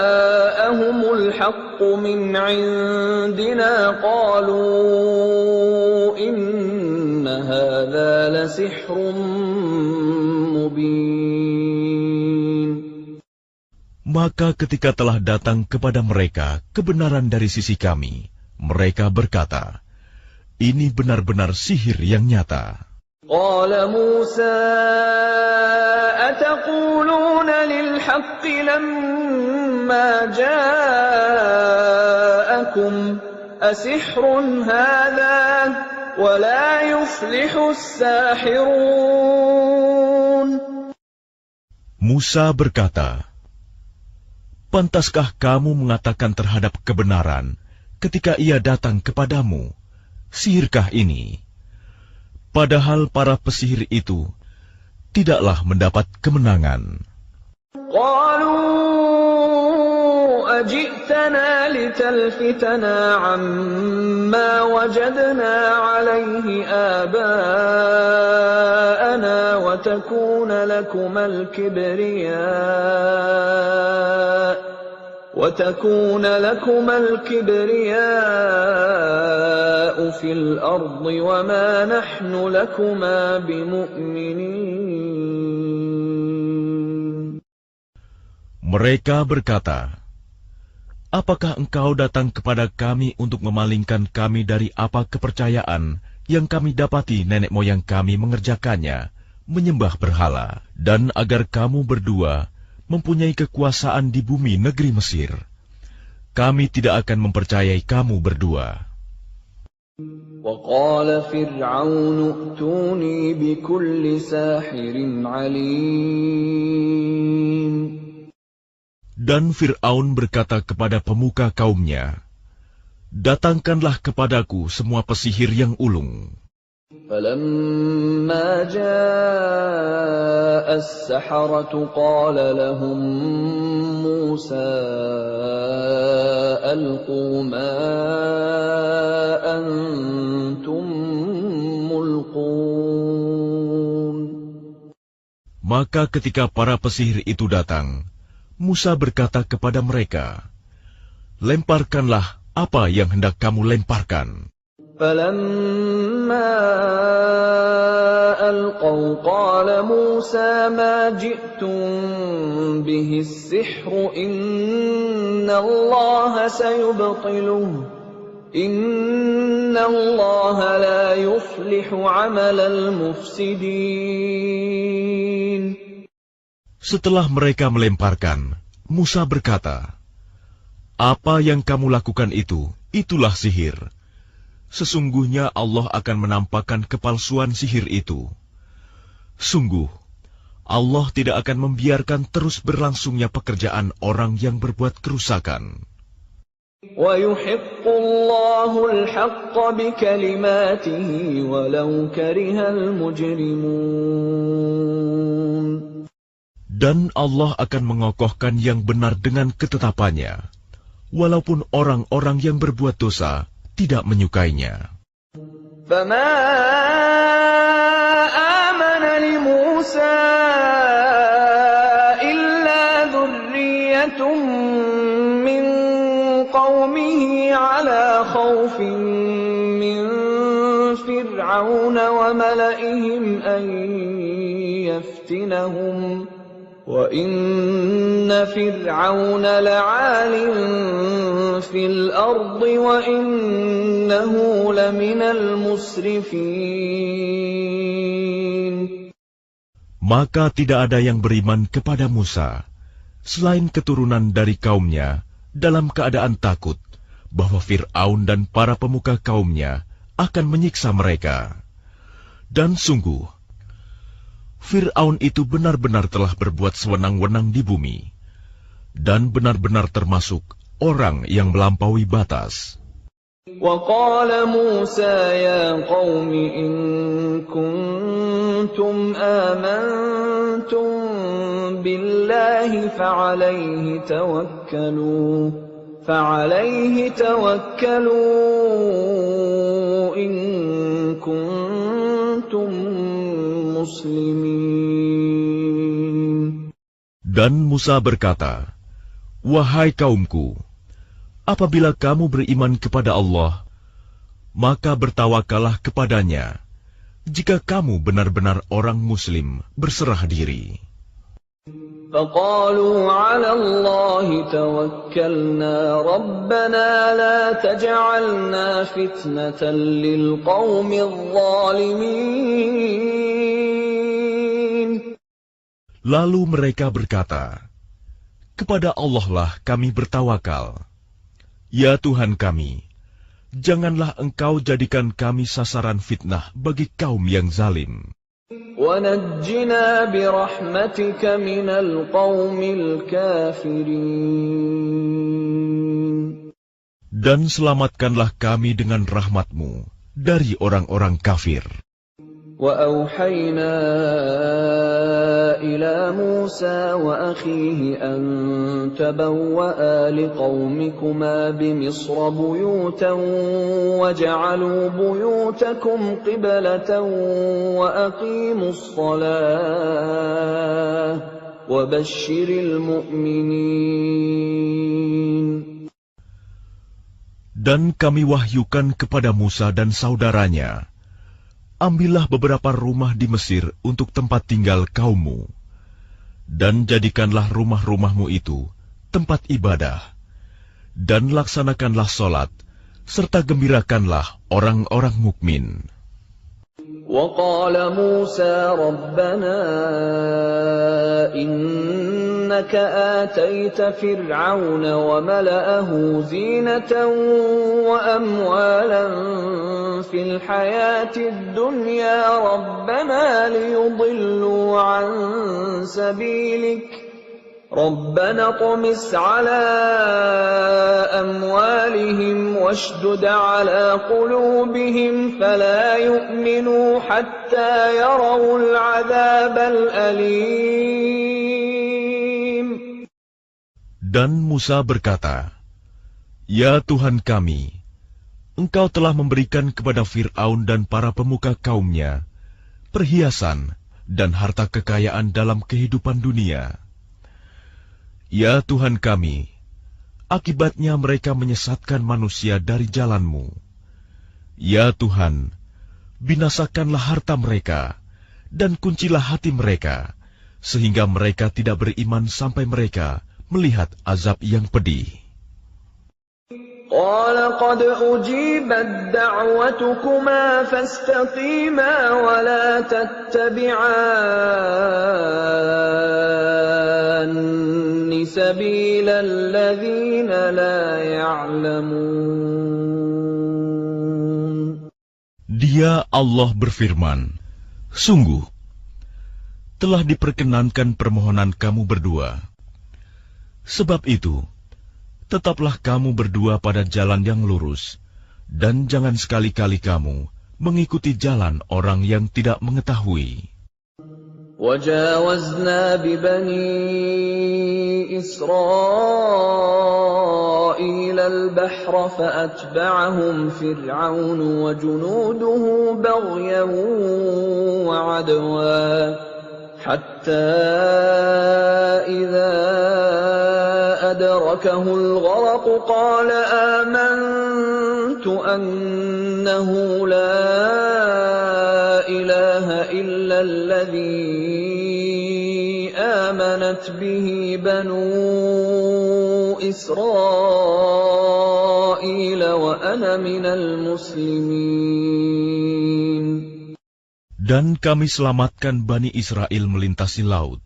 الْحَقُّ مِنْ عِندِنَا قَالُوا إِنَّ هَذَا لَسِحْرٌ مُبِينٌ. Maka ketika telah datang kepada mereka kebenaran dari sisi kami, mereka berkata, ini benar-benar sihir yang nyata. قال موسى أتقولون للحق لما جاءكم أسحر هذا ولا يفلح الساحرون. Musa berkata, pantaskah kamu mengatakan terhadap kebenaran ketika ia datang kepadamu, sihirkah ini? Padahal para pesihir itu tidaklah mendapat kemenangan. قالوا أجئتنا لتلفتنا عما وجدنا عليه آباءنا وتكون لكما الكبرياء في الأرض وما نحن لكما بمؤمنين. Mereka berkata, apakah engkau datang kepada kami untuk memalingkan kami dari apa kepercayaan yang kami dapati nenek moyang kami mengerjakannya, menyembah berhala, dan agar kamu berdua mempunyai kekuasaan di bumi negeri Mesir. Kami tidak akan mempercayai kamu berdua. وقال فرعون ائتوني بكل ساحر عليم. Dan Fir'aun berkata kepada pemuka kaumnya, datangkanlah kepadaku semua pesihir yang ulung. فلما جاء السحرة قال لهم موسى ألقوا ما أنتم ملقون. Maka ketika para pesihir itu datang, Musa berkata kepada mereka, lemparkanlah apa yang hendak kamu lemparkan. فلما ألقوا قال موسى ما جئتم به السحر إن الله سيبطله إن الله لا يصلح عمل المفسدين. Setelah mereka melemparkan, Musa berkata, apa yang kamu lakukan itu, itulah sihir. Sesungguhnya Allah akan menampakkan kepalsuan sihir itu. Sungguh, Allah tidak akan membiarkan terus berlangsungnya pekerjaan orang yang berbuat kerusakan. وَيُحِقُّ اللَّهُ الْحَقَّ بِكَلِمَاتِهِ وَلَوْ كَرِهَ الْمُجْرِمُونَ. Dan Allah akan mengokohkan yang benar dengan ketetapannya, walaupun orang-orang yang berbuat dosa tidak menyukainya. فَمَا آمَنَ لِمُوسَى إِلَّا ذُرِّيَّةٌ مِّن قَوْمِهِ عَلَى خَوْفٍ مِّن فِرْعَوْنَ وَمَلَئِهِمْ أَن يَفْتِنَهُمْ وَإِنَّ فِرْعَوْنَ لَعَالٍ فِي الْأَرْضِ وَإِنَّهُ لَمِنَ الْمُسْرِفِينَ. Maka tidak ada yang beriman kepada Musa, selain keturunan dari kaumnya, dalam keadaan takut bahwa Fir'aun dan para pemuka kaumnya akan menyiksa mereka. Dan sungguh, Fir'aun itu benar-benar telah berbuat sewenang-wenang di bumi, dan benar-benar termasuk orang yang melampaui batas. وَقَالَ مُوسَى يَا قَوْمِ إِن كُنتُمْ آمَنتُم بِاللَّهِ فَعَلَيْهِ تَوَكَّلُوا إِن كُنتُم muslimin. Dan Musa berkata, wahai kaumku, apabila kamu beriman kepada Allah, maka bertawakallah kepadanya, jika kamu benar-benar orang muslim berserah diri. فَقَالُوا عَلَى اللَّهِ تَوَكَّلْنَا رَبَّنَا لَا تَجْعَلْنَا فِتْنَةً لِلْقَوْمِ الظَّالِمِينَ. Lalu mereka berkata, kepada Allah lah kami bertawakal. Ya Tuhan kami, janganlah Engkau jadikan kami sasaran fitnah bagi kaum yang zalim. وَنَجِّنَا بِرَحْمَتِكَ مِنَ الْقَوْمِ الْكَافِرِينَ. Dan selamatkanlah kami dengan rahmat-Mu dari orang-orang kafir. وَأَوْحَيْنَا إِلَى مُوسَى وَأَخِيهِ أَن تَبَوَّآ لِقَوْمِكُمَا بِمِصْرَ بُيُوتًا وَاجْعَلُوا بُيُوتَكُمْ قِبْلَةً وَأَقِيمُوا الصَّلَاةَ وَبَشِّرِ الْمُؤْمِنِينَ. Dan kami wahyukan kepada Musa dan saudaranya, ambillah beberapa rumah di Mesir untuk tempat tinggal kaummu, dan jadikanlah rumah-rumahmu itu tempat ibadah, dan laksanakanlah sholat, serta gembirakanlah orang-orang mukmin. وقال موسى ربنا إنك آتيت فرعون وملأه زينة وأموالا في الحياة الدنيا ربنا ليضلوا عن سبيلك ربنا اطمس على أموالهم واشدد على قلوبهم فلا يؤمنوا حتى يروا العذاب الأليم. Dan Musa berkata, Ya Tuhan kami, Engkau telah memberikan kepada Fir'aun dan para pemuka kaumnya perhiasan dan harta kekayaan dalam kehidupan dunia. Ya Tuhan kami, akibatnya mereka menyesatkan manusia dari jalan-Mu. Ya Tuhan, binasakanlah harta mereka, dan kuncilah hati mereka, sehingga mereka tidak beriman sampai mereka melihat azab yang pedih. قال قد أجيبت دعوتكما فاستقيما ولا تتبعان سبيل الذين لا يعلمون. Dia Allah berfirman, Sungguh, telah diperkenankan permohonan kamu berdua. Sebab itu, tetaplah kamu berdua pada jalan yang lurus, dan jangan sekali-kali kamu mengikuti jalan orang yang tidak mengetahui. وجاوزنا ببني إسرائيل البحر فأتبعهم فرعون وجنوده بغيا وعدوا حتى إذا أدركه الغرق قال آمنت أنه لا إله إلا الذي آمنت به بنو إسرائيل وأنا من المسلمين. Dan kami selamatkan Bani Israel melintasi laut.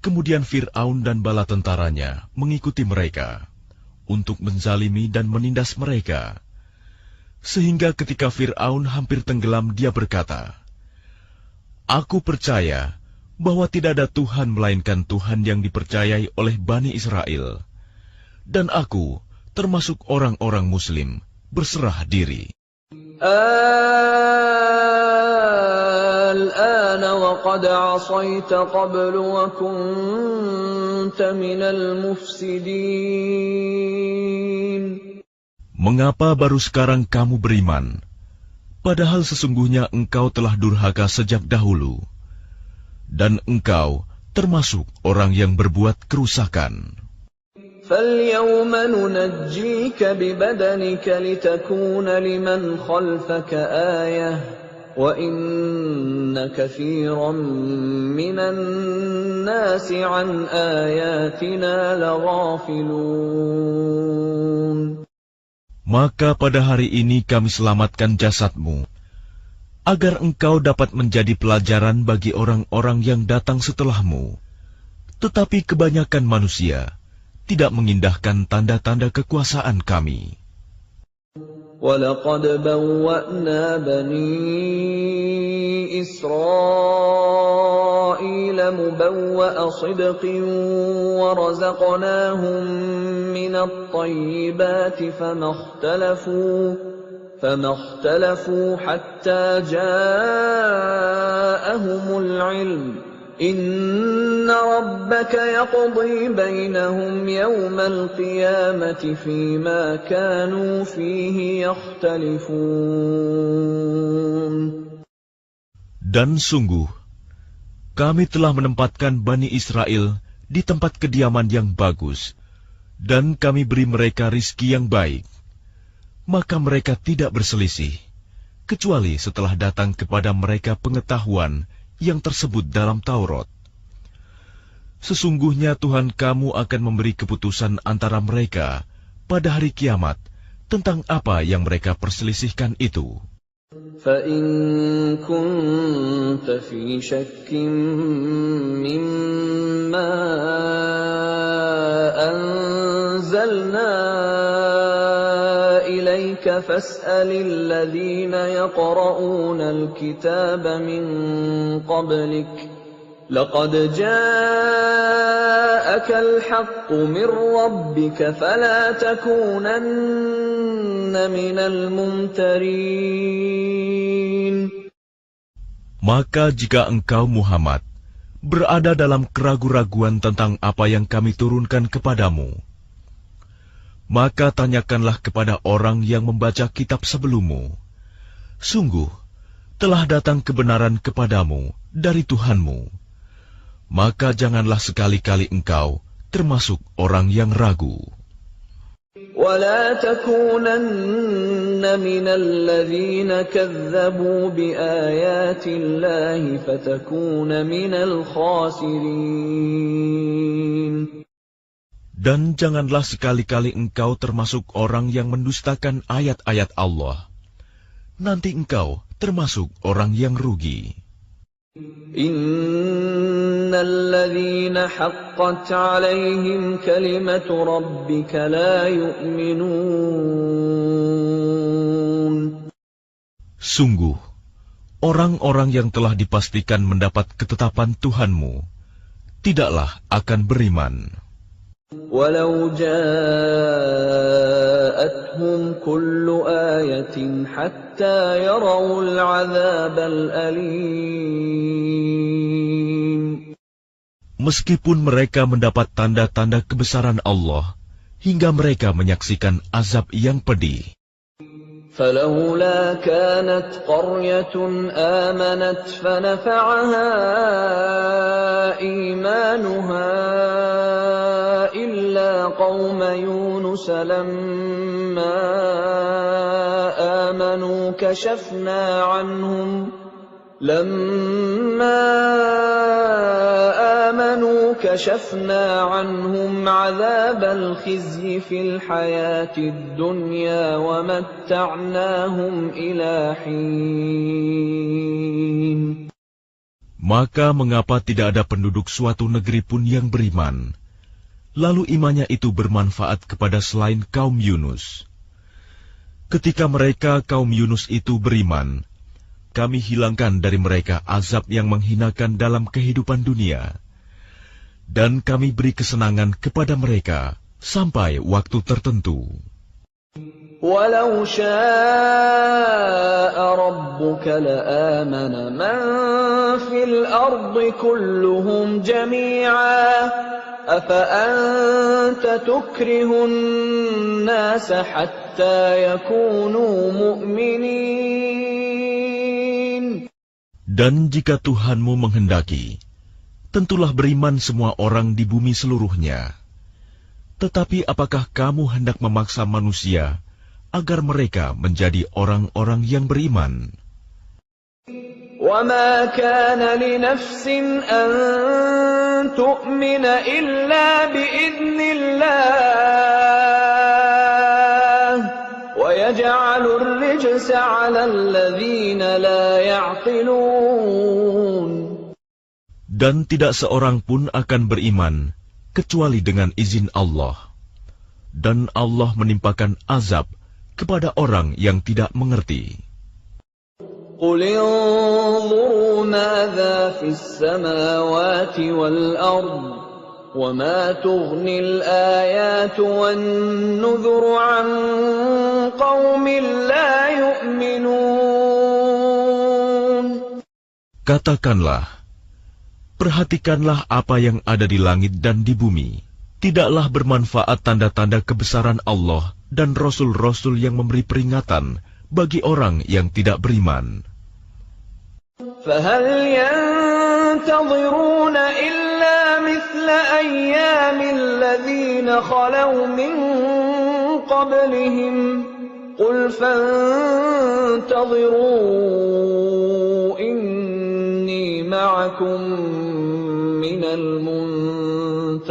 Kemudian Fir'aun dan bala tentaranya mengikuti mereka untuk menzalimi dan menindas mereka. Sehingga ketika Fir'aun hampir tenggelam, dia berkata, Aku percaya bahwa tidak ada Tuhan melainkan Tuhan yang dipercayai oleh Bani Israel. Dan aku termasuk orang-orang Muslim berserah diri. الآن وقد عصيت قبل وكنت من المفسدين. Mengapa baru sekarang kamu beriman, padahal sesungguhnya engkau telah durhaka sejak dahulu, dan engkau termasuk orang yang berbuat kerusakan. فَالْيَوْمَ نُنَجِّيكَ بِبَدَنِكَ لِتَكُونَ لِمَنْ خَلْفَكَ آيَةً وَإِنَّ كَثِيرًا مِنَ النَّاسِ عَنْ آيَاتِنَا لَغَافِلُونَ. Maka pada hari ini kami selamatkan jasadmu, agar engkau dapat menjadi pelajaran bagi orang-orang yang datang setelahmu. Tetapi kebanyakan manusia tidak mengindahkan tanda-tanda kekuasaan kami. وَلَقَدْ بَوَّأْنَا بَنِي إِسْرَائِيلَ مُبَوَّأَ صِدْقٍ وَرَزَقْنَاهُمْ مِنَ الطَّيِّبَاتِ فَمَا اخْتَلَفُوا حَتَّى جَاءَهُمُ الْعِلْمُ إِنَّ رَبَّكَ يَقْضِي بَيْنَهُمْ يَوْمَ الْقِيَامَةِ فِيمَا كَانُوا فِيهِ يَخْتَلِفُونَ. Dan sungguh, kami telah menempatkan Bani Israel di tempat kediaman yang bagus, dan kami beri mereka rizki yang baik. Maka mereka tidak berselisih, kecuali setelah datang kepada mereka pengetahuan yang tersebut dalam Taurat. Sesungguhnya Tuhan kamu akan memberi keputusan antara mereka pada hari kiamat tentang apa yang mereka perselisihkan itu. فَإِن كُنتَ فِي شَكٍّ مِّمَّا أَنزَلْنَا إِلَيْكَ فَاسْأَلِ الَّذِينَ يَقْرَؤُونَ الْكِتَابَ مِن قَبْلِكَ لَقَدْ جَاءَكَ الْحَقُّ مِن رَّبِّكَ فَلَا تَكُونَنَّ مِنَ الْمُمْتَرِينَ. Maka jika engkau Muhammad berada dalam keraguan-raguan tentang apa yang kami turunkan kepadamu, maka tanyakanlah kepada orang yang membaca kitab sebelummu. Sungguh, telah datang kebenaran kepadamu dari Tuhanmu. Maka janganlah sekali-kali engkau termasuk orang yang ragu. وَلَا تَكُونَنَّ مِنَ الَّذِينَ كَذَّبُوا بِآيَاتِ اللَّهِ فَتَكُونَ مِنَ الْخَاسِرِينَ. Dan janganlah sekali-kali engkau termasuk orang yang mendustakan ayat-ayat Allah. Nanti engkau termasuk orang yang rugi. Innal ladzina haqqat 'alaihim kalimatu rabbika la yu'minun. Sungguh, orang-orang yang telah dipastikan mendapat ketetapan Tuhanmu tidaklah akan beriman. Walau ja'atuhum kullu ayatin hatta yarawul 'adzabal alim. Meskipun mereka mendapat tanda-tanda kebesaran Allah hingga mereka menyaksikan azab yang pedih. فلولا كانت قرية آمنت فنفعها إيمانها إلا قوم يونس لما آمنوا كشفنا عنهم عذاب الخزي في الحياة الدنيا ومتعناهم إلى حين. Maka mengapa tidak ada penduduk suatu negeri pun yang beriman, lalu imannya itu bermanfaat kepada selain kaum Yunus? Ketika mereka kaum Yunus itu beriman, kami hilangkan dari mereka azab yang menghinakan dalam kehidupan dunia, dan kami beri kesenangan kepada mereka sampai waktu tertentu. Walau syaa rabbuka la'amana man fil ardi kulluhum jami'a afa anta tukrihun nasa hatta yakunu mu'minin. Dan jika Tuhanmu menghendaki, tentulah beriman semua orang di bumi seluruhnya. Tetapi apakah kamu hendak memaksa manusia agar mereka menjadi orang-orang yang beriman? وَمَا كَانَ لِنَفْسٍ أَن تُؤْمِنَ إِلَّا بِإِذْنِ اللَّهِ وَيَجْعَلُ الرِّجْسَ عَلَى الَّذِينَ لَا يَعْقِلُونَ. Dan tidak seorang pun akan beriman kecuali dengan izin Allah. Dan Allah menimpakan azab kepada orang yang tidak mengerti. قُلِ انظُرُوا مَاذَا فِي السَّمَاوَاتِ وَالْأَرْضِ وَمَا تُغْنِي الْآيَاتُ وَالنُّذُرُ عَن قَوْمٍ لَّا يُؤْمِنُونَ. Katakanlah, perhatikanlah apa yang ada di langit dan di bumi. Tidaklah bermanfaat tanda-tanda kebesaran Allah dan rasul-rasul yang memberi peringatan bagi orang yang tidak beriman. فَهَلْ يَنْتَظِرُونَ إِلَّا مِثْلَ أَيَّامِ الَّذِينَ خَلَوْا مِنْ قَبْلِهِمْ قُلْ فَانْتَظِرُوا إِنِّي مَعَكُمْ مِنَ الْمُنْتَظِرِينَ.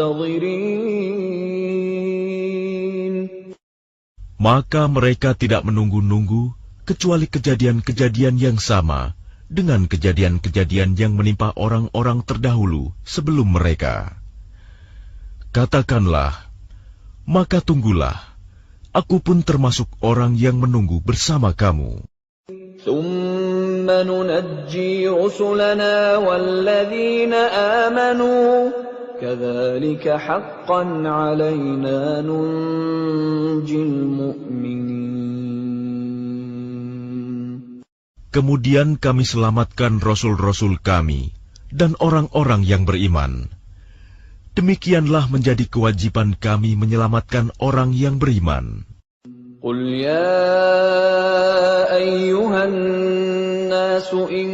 Maka mereka tidak menunggu-nunggu kecuali kejadian-kejadian yang sama dengan kejadian-kejadian yang menimpa orang-orang terdahulu sebelum mereka. Katakanlah, maka tunggulah, aku pun termasuk orang yang menunggu bersama kamu. ثُمَّ نُنَجِّي رُسُلَنَا وَالَّذِينَ آمَنُوا كَذَلِكَ حَقًّا عَلَيْنَا نُنْجِي الْمُؤْمِنِينَ. Kemudian kami selamatkan rasul-rasul kami dan orang-orang yang beriman. Demikianlah menjadi kewajiban kami menyelamatkan orang yang beriman. قُلْ يَا أَيُّهَا النَّاسُ إِن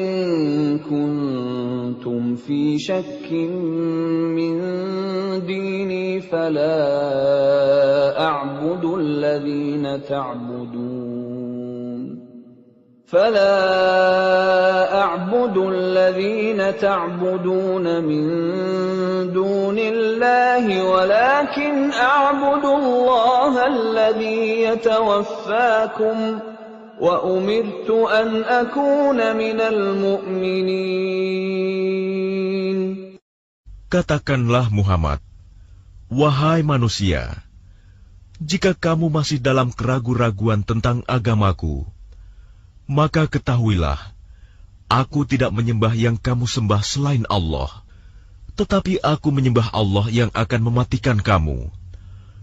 كُنتُمْ فِي شَكٍّ مِّن دِينِي فَلَا أَعْبُدُ الَّذِينَ تَعْبُدُونَ مِن دُونِ اللَّهِ وَلَكِنْ أَعْبُدُ اللَّهَ الَّذِي يَتَوَفَّاكُمْ وَأُمِرْتُ أَنْ أَكُونَ مِنَ الْمُؤْمِنِينَ. Katakanlah Muhammad, wahai manusia, jika kamu masih dalam keraguan-raguan tentang agamaku, maka ketahuilah, aku tidak menyembah yang kamu sembah selain Allah, tetapi aku menyembah Allah yang akan mematikan kamu,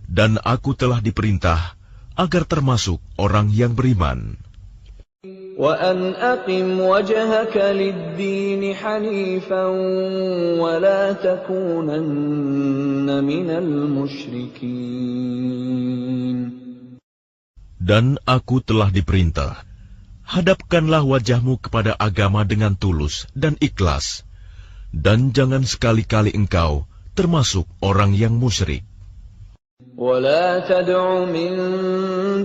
dan aku telah diperintah agar termasuk orang yang beriman. وَأَنْ أَقِمْ وَجْهَكَ لِلدِّينِ حَنِيفًا وَلَا تَكُونَنَّ مِنَ الْمُشْرِكِينَ. Dan aku telah diperintah, hadapkanlah wajahmu kepada agama dengan tulus dan ikhlas, dan jangan sekali-kali engkau termasuk orang yang musyrik. وَلَا تَدْعُ مِن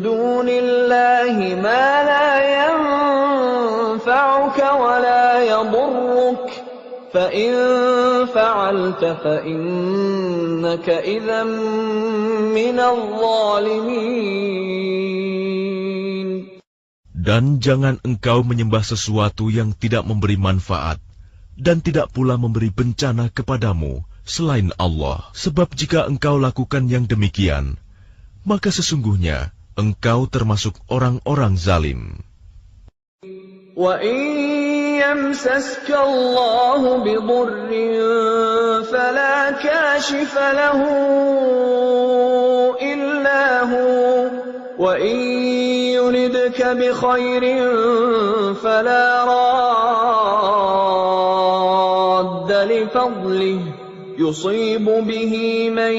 دُونِ اللَّهِ مَا لَا يَنفَعُكَ وَلَا يَضُرُّكَ فَإِن فَعَلْتَ فَإِنَّكَ إِذًا مِّنَ الظَّالِمِينَ. Dan jangan engkau menyembah sesuatu yang tidak memberi manfaat dan tidak pula memberi bencana kepadamu selain Allah. Sebab jika engkau lakukan yang demikian, maka sesungguhnya engkau termasuk orang-orang zalim. وَإِن يَمْسَسْكَ اللَّهُ بِضُرٍّ فَلَا كَاشِفَ لَهُ إِلَّا هُوَ وَإِن يُرِدْكَ بِخَيْرٍ فَلَا رَادَّ لِفَضْلِهِ يُصِيبُ بِهِ مَن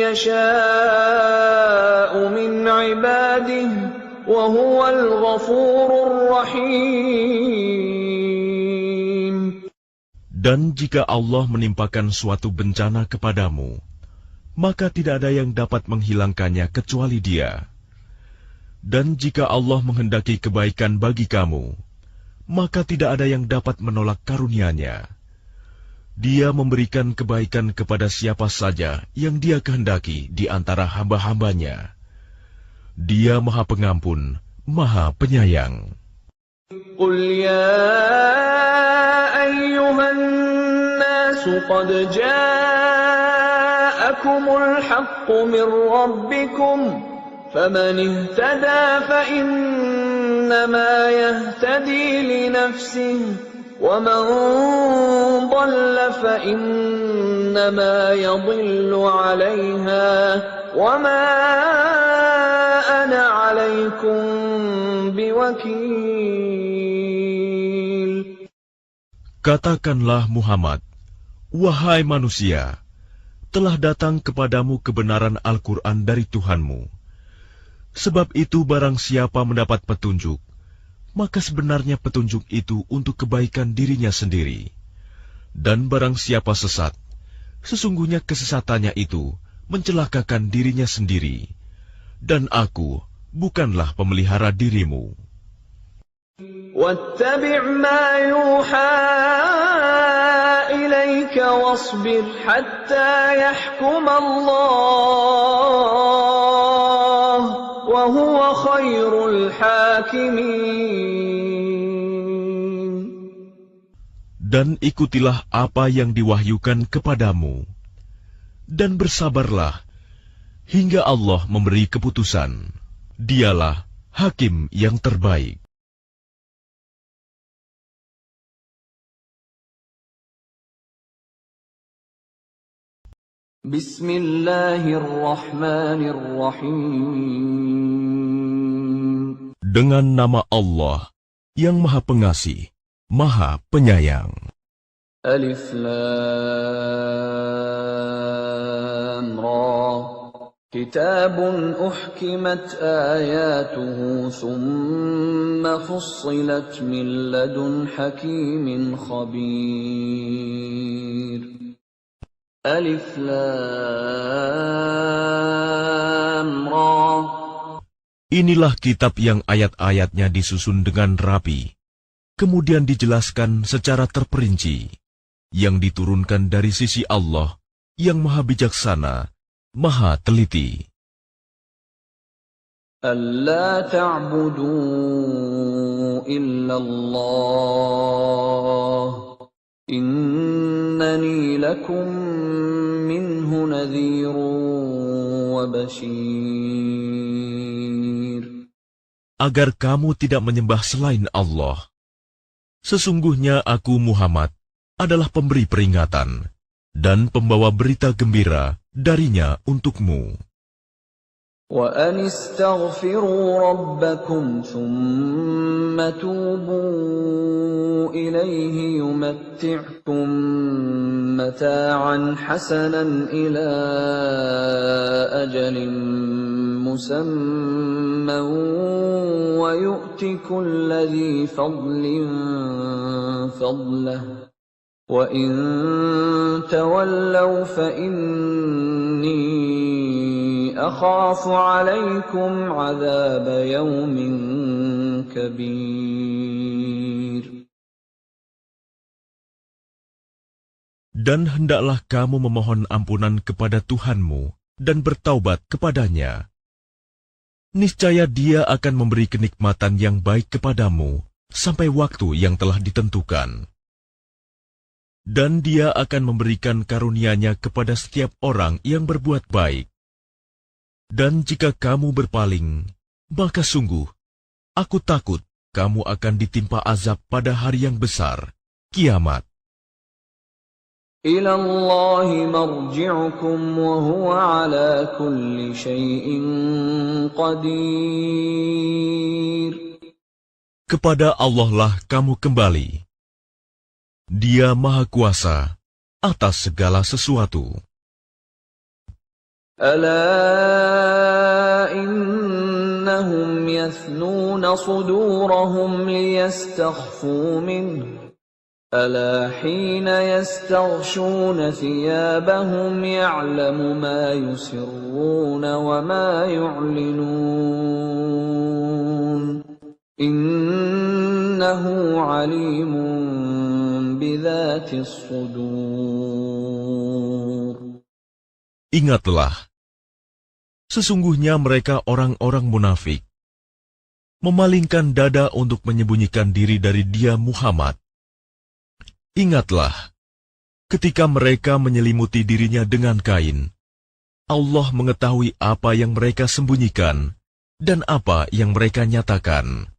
يَشَاءُ مِنْ عِبَادِهِ وَهُوَ الْغَفُورُ الرَّحِيمُ. Dan jika Allah menimpakan suatu bencana kepadamu, maka tidak ada yang dapat menghilangkannya kecuali Dia. Dan jika Allah menghendaki kebaikan bagi kamu, maka tidak ada yang dapat menolak karunia-Nya. Dia memberikan kebaikan kepada siapa saja yang Dia kehendaki di antara hamba-hambanya. Dia Maha Pengampun, Maha Penyayang. قُلْ يَا أَيُّهَا النَّاسُ قَدْ جَاءَكُمُ الْحَقُّ مِنْ رَبِّكُمْ فَمَنِ اهْتَدَى فَإِنَّمَا يَهْتَدِي لِنَفْسِهِ وَمَنْ ضَلَّ فَإِنَّمَا يَضِلُّ عَلَيْهَا وَمَا أَنَا عَلَيْكُمْ بِوَكِيلٍ. Katakanlah Muhammad, wahai manusia, telah datang kepadamu kebenaran Al-Quran dari Tuhanmu. Sebab itu barang siapa mendapat petunjuk, maka sebenarnya petunjuk itu untuk kebaikan dirinya sendiri. Dan barang siapa sesat, sesungguhnya kesesatannya itu mencelakakan dirinya sendiri. Dan aku bukanlah pemelihara dirimu. وَاتَّبِعْ مَا يُوحَى إِلَيْكَ وَاصْبِرْ حَتَّى يَحْكُمَ اللَّهُ وهو خير الحاكمين. Dan ikutilah apa yang diwahyukan kepadamu, dan bersabarlah hingga Allah memberi keputusan. Dialah hakim yang terbaik. Bismillahirrahmanirrahim. Dengan nama Allah yang Maha Pengasih, Maha Penyayang. Alif Lam Ra. Kitabun uhkimat ayatuhu thumma fussilat min ladun hakimin khabir. Alif Lam Ra. Inilah kitab yang ayat-ayatnya disusun dengan rapi, kemudian dijelaskan secara terperinci, yang diturunkan dari sisi Allah yang Maha Bijaksana, Maha Teliti. Alla ta'budu illallah, innani lakum minhu nadhirun wa bashir. Agar kamu tidak menyembah selain Allah. Sesungguhnya aku Muhammad adalah pemberi peringatan dan pembawa berita gembira darinya untukmu. Wa anistaghfiru rabbakum thumma tubu ilayhi yumatti'kum mata'an hasanan ila ajalin musamman wa yu'ti kulli dhi fadlin fadlahu wa in tawallaw fa inni akhafu 'alaykum 'adzab yawmin kabir. Dan hendaklah kamu memohon ampunan kepada Tuhanmu dan bertaubat kepadanya. Niscaya Dia akan memberi kenikmatan yang baik kepadamu sampai waktu yang telah ditentukan. Dan Dia akan memberikan karunia-Nya kepada setiap orang yang berbuat baik. Dan jika kamu berpaling, maka sungguh, aku takut kamu akan ditimpa azab pada hari yang besar, kiamat. Ila Allahi marji'ukum wa huwa ala kulli syai'in qadir. Kepada Allah lah kamu kembali. Dia Maha Kuasa atas segala sesuatu. Ala innahum yathnuna sudurahum liyastakhfu minhu. Ala hina yastaghshuna thiyabahum ya'lamu ma yusirruna wa ma yu'linun. Innahu alimun bidhatis sudur. Ingatlah, sesungguhnya mereka orang-orang munafik, memalingkan dada untuk menyembunyikan diri dari Dia Muhammad. Ingatlah, ketika mereka menyelimuti dirinya dengan kain, Allah mengetahui apa yang mereka sembunyikan dan apa yang mereka nyatakan.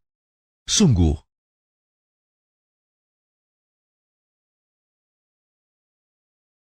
Sungguh,